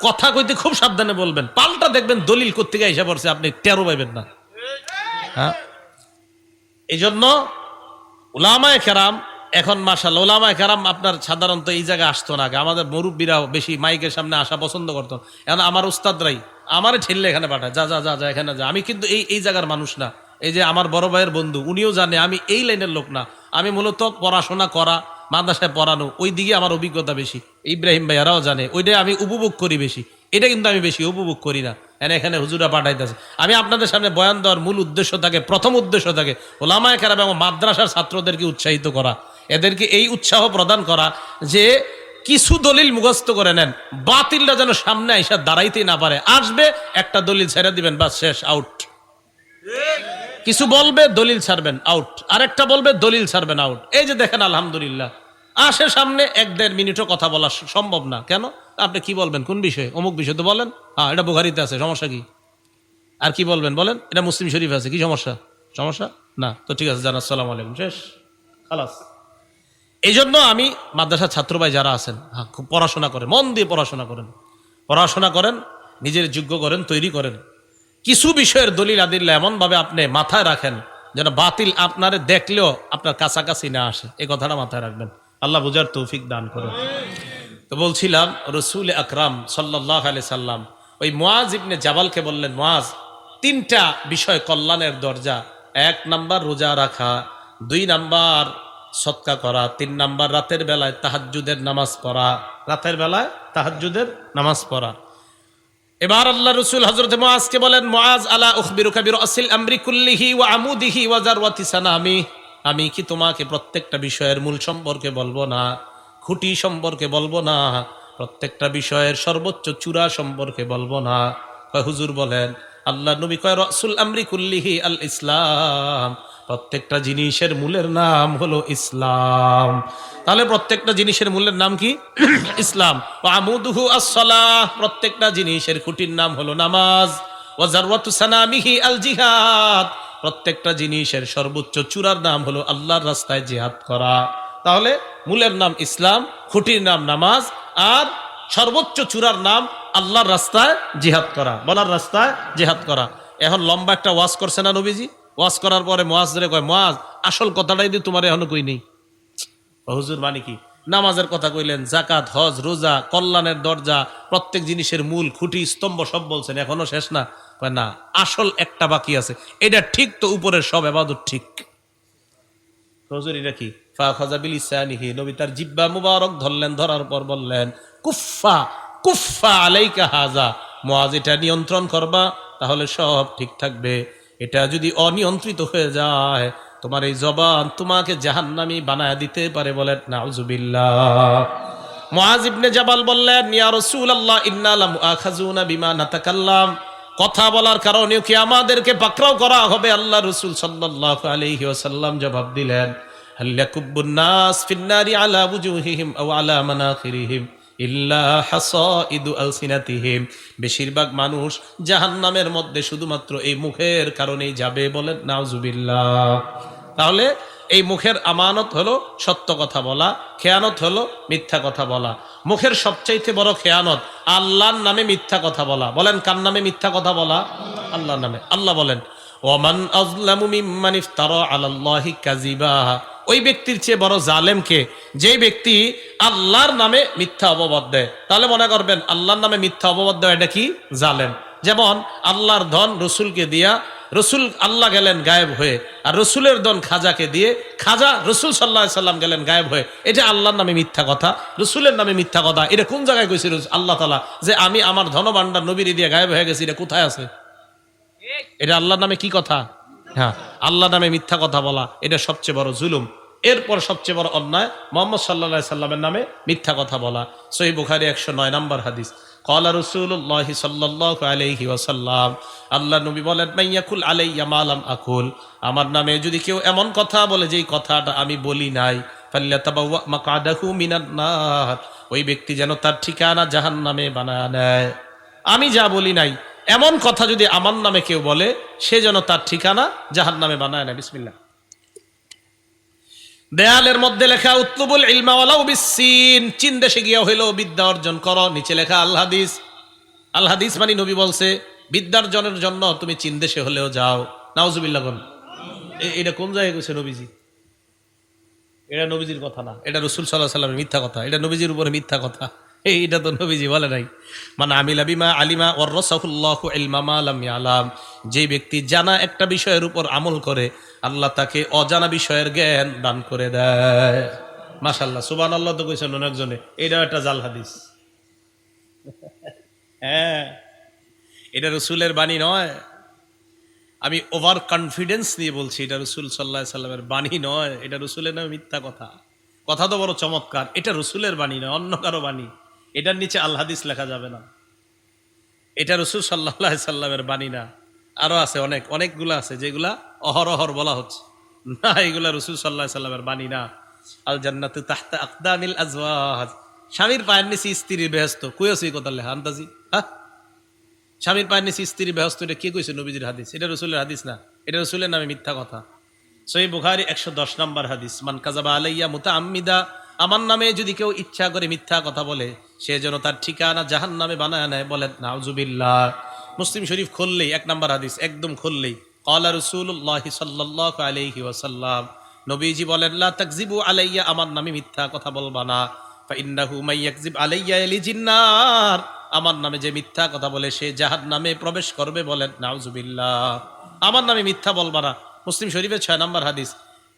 কথা কইতে খুব সাবধানে বলবেন, পাল্টা দেখবেন দলিল কোত্থেকে এসে পড়ছে, আপনি টেরও পাইবেন না। হ্যাঁ, এই জন্য উলামায়ে কেরাম, এখন মাশাআল্লাহ উলামায়ে কেরাম আপনার সাধারণত এই জায়গায় আসতো না আগে। আমাদের মুরব্বীরাও বেশি মাইকের সামনে আসা পছন্দ করতো। এখন আমার উস্তাদরাই আমারে ঠেললে এখানে পাঠায়, যা যা যা যা এখানে যা। আমি কিন্তু এই জায়গার মানুষ না। এই যে আমার বড় ভাইয়ের বন্ধু, উনিও জানে আমি এই লাইনের লোক না। আমি মূলত পড়াশোনা করা, মাদ্রাসায় পড়ানো, ওই দিকে আমার অভিজ্ঞতা বেশি। ইব্রাহিম ভাইয়ারাও জানে, ওইটাই আমি উপভোগ করি বেশি। এটা কিন্তু আমি বেশি উপভোগ করি না। এখানে হুজুরা পাঠাইতেছে। আমি আপনাদের সামনে বয়ান দেওয়ার মূল উদ্দেশ্য থাকে, প্রথম উদ্দেশ্য থাকে ওলামায়ে কেরাম এবং মাদ্রাসার ছাত্রদেরকে উৎসাহিত করা, এদেরকে এই উৎসাহ প্রদান করা যে কিছু দলিল মুখস্থ করে নেন, বাতিলটা যেন সামনে আইসা দাঁড়াইতেই না পারে। আসবে একটা দলিল ছেড়ে দিবেন, বাস শেষ, আউট। কিছু বলবে দলিল ছাড়বেন, আউট। আরেকটা বলবে দলিল ছাড়বেন, আউট। এই যে দেখেন আলহামদুলিল্লাহ, আসে সামনে 1-1.5 মিনিটও কথা বলা সম্ভব না। কেন? আপনি কি বলবেন? কোন বিষয়ে? অমুক বিষয় তো বলেন। হ্যাঁ, এটা বুখারীতে আছে, সমস্যা কি? আর কি বলবেন বলেন? এটা মুসলিম শরীফ আছে, কি সমস্যা? সমস্যা না তো ঠিক আছে, জানা, আসসালামু আলাইকুম, শেষ, খালাস। এই জন্য আমি মাদ্রাসার ছাত্র ভাই যারা আছেন, হ্যাঁ, খুব পড়াশোনা করেন, মন দিয়ে পড়াশোনা করেন, পড়াশোনা করেন, নিজের যোগ্য করেন, তৈরি করেন। কিছু বিষয়ের দলিল আদিল্লা এমনভাবে আপনি মাথায় রাখেন যেন বাতিল আপনারে দেখলেও আপনার কাছাকাছি না আসে। এই কথাটা মাথায় রাখবেন। আল্লাহ বুঝার তৌফিক দান করুন। তো বলছিলাম, রাসূল আকরাম সাল্লাল্লাহু আলাইহি সাল্লাম ওই মুআজ ইবনে জাবালকে বললেন, মুআজ, 3টা বিষয় কল্যাণের দরজা। 1 নাম্বার রোজা রাখা, 2 নাম্বার সদকা করা, 3 নাম্বার রাতের বেলায় তাহাজ্জুদের নামাজ পড়া। রাতের বেলায় তাহাজ্জুদের নামাজ পড়া। এবার আল্লাহ রাসূল হযরত মুআজকে বলেন, মুআজ, আলা উখবিরুকা বিরাসিল আমরি কুল্লিহি ওয়া আমুদিহি ওয়া যারওয়াতি সানামি, আমি কি তোমাকে প্রত্যেকটা বিষয়ের মূল সম্পর্কে বলবো না, খুঁটি সম্পর্কে বলবো না, প্রত্যেকটা বিষয়ের সর্বোচ্চ চূড়া সম্পর্কে বলবো না? কয় হুজুর বলেন। আল্লাহ নবী কয়, রাসূল আমরি কুল্লিহি আল ইসলাম, প্রত্যেকটা জিনিসের মূলের নাম হলো ইসলাম। তাহলে প্রত্যেকটা জিনিসের মূলের নাম কি? ইসলাম। ওয়া আমুদুহু আস-সালাহ, প্রত্যেকটা জিনিসের খুঁটির নাম হলো নামাজ। ওয়া যারওয়াতু সানামিহি আল জিহাদ, প্রত্যেকটা জিনিসের সর্বোচ্চ চূড়ার নাম হলো আল্লাহর রাস্তায় জিহাদ করা। তাহলে মূলের নাম ইসলাম, খুঁটির নাম নামাজ, আর সর্বোচ্চ চূড়ার নাম আল্লাহর রাস্তায় জিহাদ করা, বলার রাস্তায় জিহাদ করা। এখন লম্বা একটা ওয়াজ করছে না নবীজি? ওয়াজ করার পরে মুআজরে কয়, মুআজ, আসল কথাটাই দিয়ে তোমার এখনো কই নেই। হুজুর মানে কি? নামাজের কথা কইলেন, যাকাত, হজ, রোজা, কল্যাণের দরজা, প্রত্যেক জিনিসের মূল, খুঁটি, স্তম্ভ সব বলছেন, এখনো শেষ না? না, আসল একটা বাকি আছে। এটা ঠিক তো উপরের সব ইবাদত ঠিক। হুজুর এটা কি? ফাখাযা বিলিসানিহি, নবী তার জিহ্বা মুবারক ধরলেন, ধরার পর বললেন, কুফা কুফা আলাইকা হাযা, মুআজ, এটা নিয়ন্ত্রণ করবা, তাহলে সব ঠিক থাকবে। এটা যদি অনিয়ন্ত্রিত হয়ে যায়, তোমার এই জবান তোমাকে জাহান্নামী বানায় দিতে পারে। বলেন নাউজুবিল্লাহ। মুআজ ইবনে জাবাল বললেন, ইয়া রাসূলুল্লাহ, ইন্না লামুআখাযুনা বিমা নাতাকাল্লাম, কথা বলার কারণেও কি আমাদেরকে পাকড়াও করা হবে? আল্লাহ রাসূল সাল্লাল্লাহু আলাইহি ওয়াসাল্লাম জবাব দিলেন, হাল ইয়াকুব্বুন নাস ফিন্নারি আলা বুজুহিহিম আও আলা মানাখিরিহিম ইল্লা হাসাইদু আলসিনাতিহিম। বেশিরভাগ মানুষ জাহান্নামের মধ্যে শুধুমাত্র এই মুখের কারণেই যাবে, বলেন নাউজুবিল্লাহ। তাহলে এই মুখের আমানত হলো সত্য কথা বলা, খেয়ানত হলো মিথ্যা কথা বলা। মুখের সবচাইতে বড় খেয়ানত আল্লাহর নামে মিথ্যা কথা বলা। বলেন কার নামে মিথ্যা কথা বলা? আল্লাহর নামে। আল্লাহ বলেন, ওয়ামান আযলামু মিম্মান ইফতারা আলাল্লাহি কাযিবা। ওই ব্যক্তির চেয়ে বড় জালেম কে? যে ব্যক্তি আল্লাহর নামে মিথ্যা অপবাদ দেয়। তাহলে মনে করবেন আল্লাহর নামে মিথ্যা অপবাদ দেওয়া এটা কি? জালেম। যেমন আল্লাহর ধন রসুলকে দিয়া, রসুল আল্লাহ গেলেন গায়েব হয়ে, আর রসুলের ধন খাজাকে দিয়ে, খাজা রসুল সাল্লাল্লাহু আলাইহি সাল্লাম গেলেন গায়েব হয়ে। এটা আল্লাহর নামে মিথ্যা কথা, রসুলের নামে মিথ্যা কথা। এটা কোন জায়গায় কইছে আল্লাহ তাআলা যে আমি আমার ধনভাণ্ডার নবীর দিয়ে গায়েব হয়ে গেছি? এটা কোথায় আছে? এটা আল্লাহর নামে কি কথা? হ্যাঁ, আল্লাহর নামে মিথ্যা কথা বলা এটা সবচেয়ে বড় জুলুম। এরপর সবচেয়ে বড় অন্যায় মুহাম্মদ সাল্লাল্লাহু আলাইহি সাল্লামের নামে মিথ্যা কথা বলা। সহিহ বুখারী 109 নম্বর হাদিস, ক্বালা রাসূলুল্লাহি সাল্লাল্লাহু আলাইহি ওয়াসাল্লাম, আল্লাহ নবী বলেন, মাইয়াকুল আলাইয়া মা লাম আকুল। আমার নামে যদি কেউ এমন কথা বলে যেই কথাটা আমি বলি নাই, ফাল্যাতাবাওয়া মাকআদাহু মিনান নার। ওই ব্যক্তি যেন তার ঠিকানা জাহান্নামে বানায় নেয়। আমি যা বলি নাই এমন কথা যদি আমার নামে কেউ বলে, সে যেন তার ঠিকানা জাহান্নামে বানায় নেয়। বিসমিল্লাহ। দেয়ালের মধ্যে লেখা উতলুবুল ইলমা ওয়ালাউ বিসসিন, চীন দেশে গিয়া হইলো বিদ্যা অর্জন করো। নিচে লেখা আল হাদিস। আল হাদিস মানে নবী বলছে বিদ্যার্জনের জন্য তুমি চীন দেশে হলেও যাও। নাউজুবিল্লাহ কোন এটা কোন জায়গায় কইছে নবীজি? এটা নবীজির কথা না, এটা রাসূল সাল্লাল্লাহু আলাইহি সাল্লামের মিথ্যা কথা। এটা নবীজির উপরে মিথ্যা কথা, এইটা তো নবীজি বলে নাই। মানে আমিলা বিমা আলিমা ওয়াররাসাহুল্লাহু ইলমা মা লাম ইয়ালাম। যে ব্যক্তি জানা একটা বিষয়ের উপর আমল করে, আল্লাহ তাকে অজানা বিষয়ের জ্ঞান দান করে দেয়। মাশাআল্লাহ, সুবহানাল্লাহ তো কইছেন অনেকজনে। এটাও একটা জাল হাদিস। হ্যাঁ, এটা রাসূলের বাণী নয়। আমি ওভার কনফিডেন্স নিয়ে বলছি, এটা রাসূল সাল্লাল্লাহু আলাইহি সাল্লামের বাণী নয়। এটা রাসূলের নামে মিথ্যা কথা। কথা তো বড় চমৎকার। এটা রাসূলের বাণী নয়, অন্য কারো বাণী। এটার নিচে আল হাদিস লেখা যাবে না। এটা রাসূল সাল্লাল্লাহু আলাইহি সাল্লামের বাণী না। আরো আছে অনেকগুলো আছে যেগুলা অহরহর বলা হচ্ছে না, এগুলা রাসূল সাল্লাল্লাহু আলাইহি সাল্লামের বাণী না। আল জান্নাতু তাহতা আকদামিল আজওয়াজ। স্বামীর পায়ের নিচে স্ত্রীর বেহেশত কইছে এই কথা লেখা আন্দাজি? হ্যাঁ, স্বামীর পায়ের নিচে স্ত্রীর বেহেশত, এটা কে কইছে? নবীজির হাদিস। এটা রাসূলের হাদিস না, এটা রাসূলের নামে মিথ্যা কথা। সহিহ বুখারী 110 নম্বর হাদিস, মান কাযাবা আলাইয়া মুতাআম্মিদা। আমার নামে যদি কেউ ইচ্ছা করে মিথ্যা কথা বলে, সে যেন তার ঠিকানা জাহান্নামে বানায় নেয়। বলেন নাউজুবিল্লাহ। মুসলিম শরীফ খুললেই 1 নম্বর হাদিস, একদম খুললেই ক্বালা রাসূলুল্লাহি সাল্লাল্লাহু আলাইহি ওয়াসাল্লাম, নবীজি বলেন, লা তাকযিবু আলাইয়া, আমার নামে মিথ্যা কথা বলবা না। ফা ইন্নাহু মাইয়াকযিব আলাইয়া ইয়ালিজিন নার। আমার নামে যে মিথ্যা কথা বলে সে জাহান্নামে প্রবেশ করবে। বলেন নাউজুবিল্লাহ। আমার নামে মিথ্যা বলবা না। মুসলিম শরীফের 6 নম্বর হাদিস,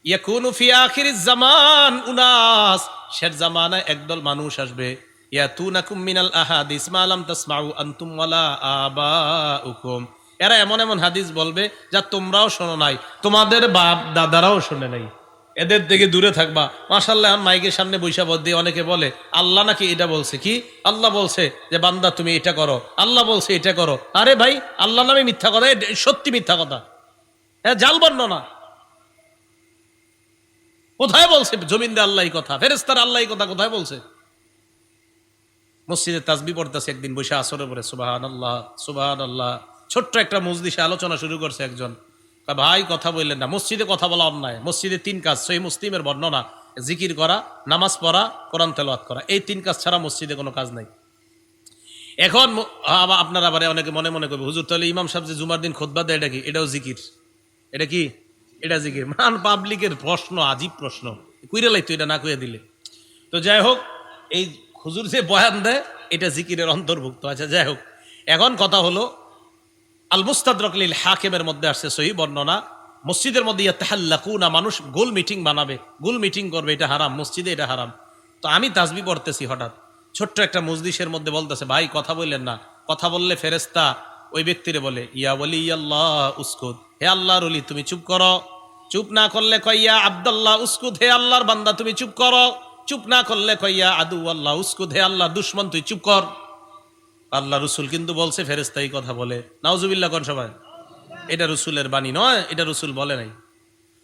ইয়াকুনু ফি আখিরিজ জামান উনাস। শেষ জামানায় একদল মানুষ আসবে, ইয়াতুনাকুম মিনাল আহাদিস মা লাম তাসমাউ আনতুম ওয়ালা আবাউকুম। এরা এমন এমন হাদিস বলবে যা তোমরাও শোনো নাই, তোমাদের বাপ দাদারাও শোনে নাই। এদের থেকে দূরে থাকবা। মাশাআল্লাহ, মাইকের সামনে বৈশা দিয়ে অনেকে বলে আল্লাহ নাকি এটা বলছে। কি? আল্লাহ বলছে যে বান্দা তুমি এটা করো, আল্লাহ বলছে এটা করো। আরে ভাই, আল্লাহ নামে মিথ্যা কথা, সত্যি মিথ্যা কথা। হ্যাঁ, জাল বর্ণনা। কোথায় বলছে জমিনদার আল্লাহ কথা, ফেরেশতার আল্লাহ কথা কোথায় বলছে? মসজিদে তাসবিহ পড়তেছে একদিন বসে আসরের পরে, সুবহানাল্লাহ সুবহানাল্লাহ। ছোট্ট একটা মজলিসে আলোচনা শুরু করছে একজন, ভাই কথা বললেন না, মসজিদে কথা বলা অন্যায়। মসজিদে 3 কাজ, সহিহ মুসলিমের বর্ণনা, জিকির করা, নামাজ পড়া, কোরআন তেলাওয়াত করা। এই 3 কাজ ছাড়া মসজিদে কোনো কাজ নাই। এখন আপনারা আবার অনেকে মনে মনে করবে, হুজুর তাহলে ইমাম সাহেব যে জুমার দিন খুতবা দেয় এটা কি? এটাও জিকির? এটা কি? এটা জিকির? মান পাবলিকের প্রশ্ন, আজীব প্রশ্ন, কুইরে লাইতো এটা না কইয়া দিলে। তো যাই হোক, এই হুজুর যে বয়ান দেয় এটা জিকিরের অন্তর্ভুক্ত। আচ্ছা যাই হোক, এখন কথা হলো, আল মুস্তাদরাক লিল হাকিমের মধ্যে আসছে সহিহ বর্ণনা, মসজিদের মধ্যে ইয়াতাহাল্লাকুনা, মানুষ গোল মিটিং বানাবে, গোল মিটিং করবে, এটা হারাম, মসজিদে এটা হারাম। তো আমি তাসবিহ পড়তেছি, হঠাৎ ছোট্ট একটা মজলিসের মধ্যে বলতেছে, ভাই কথা বললেন না, কথা বললে ফেরেশতা ওই ব্যক্তিরে বলে, ইয়া ওয়ালিয়াল্লাহ উসকুত, হে আল্লাহর ওলি তুমি চুপ করো। চুপ না করলে কয়, ইয়া আব্দুল্লাহ উসকুত, হে আল্লাহর বান্দা তুমি চুপ করো। চুপ না করলে কয়, ইয়া আদু আল্লাহ উসকুত, হে আল্লাহর দুশমন তুই চুপ কর। আল্লাহ রসুল কিন্তু বলছে ফেরেশতা এই কথা বলে, নাউজুবিল্লাহ কোন সবাই। এটা রসুলের বাণী নয়, এটা রসুল বলে নাই,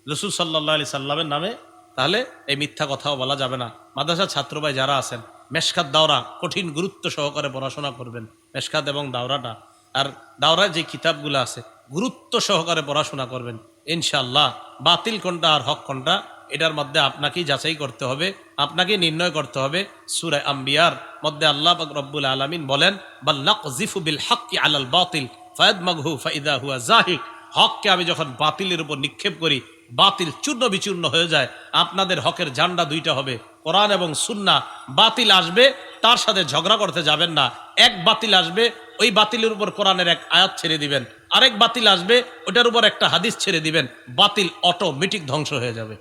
রসুল সাল্লাল্লাহু আলাইহি সাল্লামের নামে তাহলে এই মিথ্যা কথাও বলা যাবে না। মাদ্রাসার ছাত্র ভাই যারা আছেন, মেশকাত দাওরা কঠিন গুরুত্ব সহকারে পড়াশোনা করবেন, মেশকাত এবং দাওরাটা। আর দাওরায় যে কিতাবগুলো আছে গুরুত্ব সহকারে পড়াশোনা করবেন ইনশাআল্লাহ। বাতিল কোনটা আর হক কোনটা এটার মধ্যে আপনাকেই যাচাই করতে হবে, আপনাকেই নির্ণয় করতে হবে। সূরা আম্বিয়ার মধ্যে আল্লাহ পাক রব্বুল আলামিন বলেন, বাল নাকযিফু বিল হাক্কি আলাল বাতিল ফায়াদমাগহু ফাইদা হুয়া যাহিক। হককে আমি যখন বাতিলের উপর নিক্ষেপ করি, বাতিল চূর্ণ বিচূর্ণ হয়ে যায়। আপনাদের হকের ঝান্ডা দুইটা হবে, কোরআন এবং সুন্নাহ। বাতিল আসবে, তার সাথে ঝগড়া করতে যাবেন না। এক বাতিল আসবে, ওই বাতিলের উপর কোরআনের এক আয়াত ছেড়ে দিবেন। আরেক বাতিল আসবে, ওটার উপর একটা হাদিস ছেড়ে দিবেন। বাতিল অটোমেটিক ধ্বংস হয়ে যাবে।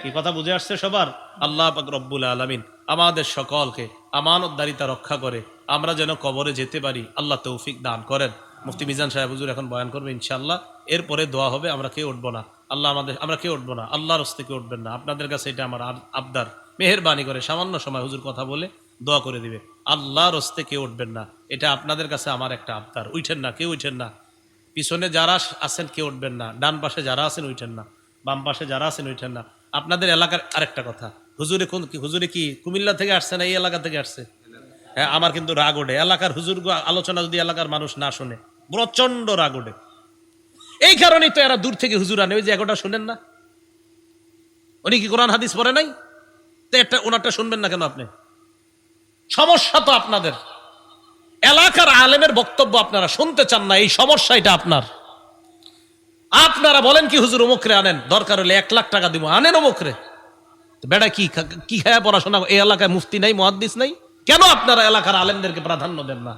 কি কথা বুঝে আসছে সবার? আল্লাহ পাক রব্বুল আলামিন আমাদের সকলকে আমানতদারিতা রক্ষা করে আমরা যেন কবরে যেতে পারি আল্লাহ তৌফিক দান করেন। মুফতি মিজান সাহেব হুজুর এখন বয়ান করবে ইনশাআল্লাহ, এরপরে দোয়া হবে। আমরা কেউ উঠবো না, আমরা কেউ উঠবো না, আল্লাহর হস্তে কেউ উঠবেন না। আপনাদের কাছে এটা আমার আবদার, মেহেরবানি করে সামান্য সময় হুজুর কথা বলে দোয়া করে দিবে। আল্লাহর হস্তে কেউ উঠবেন না, এটা আপনাদের কাছে আমার একটা আবদার। উঠেন না, কেউ উঠেন না। পিছনে যারা আছেন কেউ উঠবেন না, ডান পাশে যারা আছেন উঠেন না, বাম পাশে যারা আছেন উঠেন না। আপনাদের এলাকার আরেকটা কথা, হুজুরে কি কুমিল্লা থেকে আসছে না এই এলাকা থেকে আসছে? হ্যাঁ, আমার কিন্তু রাগ ওঠে এলাকার হুজুর আলোচনা যদি এলাকার মানুষ না শোনে, প্রচন্ড রাগ ওঠে। এই কারণেই তো এরা দূর থেকে হুজুর আনে, ওই যে একটা শুনেন না, উনি কি কোরআন হাদিস পড়ে নাই? তো একটা ওনারটা শুনবেন না কেন আপনি? সমস্যা তো আপনাদের এলাকার আলেমের বক্তব্য আপনারা শুনতে চান না, এই সমস্যা এটা আপনার। আপনারা বলেন কি হুজুর অমুকরে আনেন, দরকার হলে 1 লাখ টাকা দিব, আনেন অমুকরে। বেটা কি খায় পড়াশোনা? এই এলাকায় মুফতি নাই, মুহাদ্দিস নাই, কেন আপনারা এলাকার আলেমদেরকে প্রাধান্য দেন না?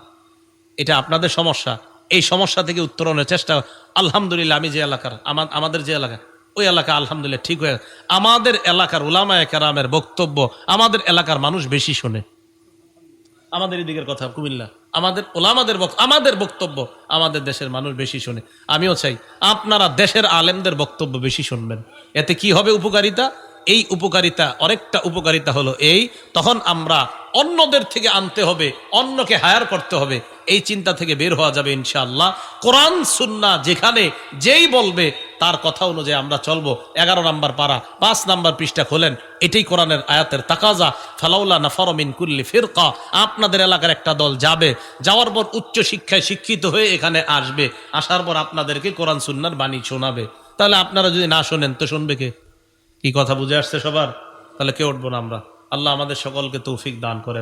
এটা আপনাদের সমস্যা। এই সমস্যা থেকে উত্তরণের চেষ্টা, আলহামদুলিল্লাহ আমি যে এলাকার, আমাদের যে এলাকা, ওই এলাকা আলহামদুলিল্লাহ ঠিক হয়ে, আমাদের এলাকার উলামায়ে কেরামের বক্তব্য আমাদের এলাকার মানুষ বেশি শোনে। আমাদের এদিকের কথা কুমিল্লা, আমাদের আমাদের বক্তব্য আমাদের দেশের মানুষ বেশি শোনে। আমিও চাই আপনারা দেশের আলেমদের বক্তব্য বেশি শুনবেন। এতে কি হবে উপকারিতা? এই উপকারিতা, অনেকটা উপকারিতা হলো এই, তখন আমরা অন্যদের থেকে আনতে হবে, অন্যকে হায়ার করতে হবে, এই চিন্তা থেকে বের হওয়া যাবে ইনশাআল্লাহ। কোরআন সুন্নাহ যেখানে যেই বলবে তার কথা অনুযায়ী আমরা চলবো। 11 নম্বর পারা 5 নম্বর পৃষ্ঠা খোলেন, এটাই কোরআনের আয়াতের তাকাজা। ফালাউলা নাফারা মিন কুল্লি ফিরকা, আপনাদের এলাকার একটা দল যাবে, যাওয়ার পর উচ্চ শিক্ষায় শিক্ষিত হয়ে এখানে আসবে, আসার পর আপনাদেরকে কোরআন সুন্নাহর বাণী শোনাবে। তাহলে আপনারা যদি না শোনেন তো শুনবে কে? কি কথা বুঝে আসছে সবার? তাহলে কেউ উঠবো না আমরা। আল্লাহ আমাদের সকলকে তৌফিক দান করেন।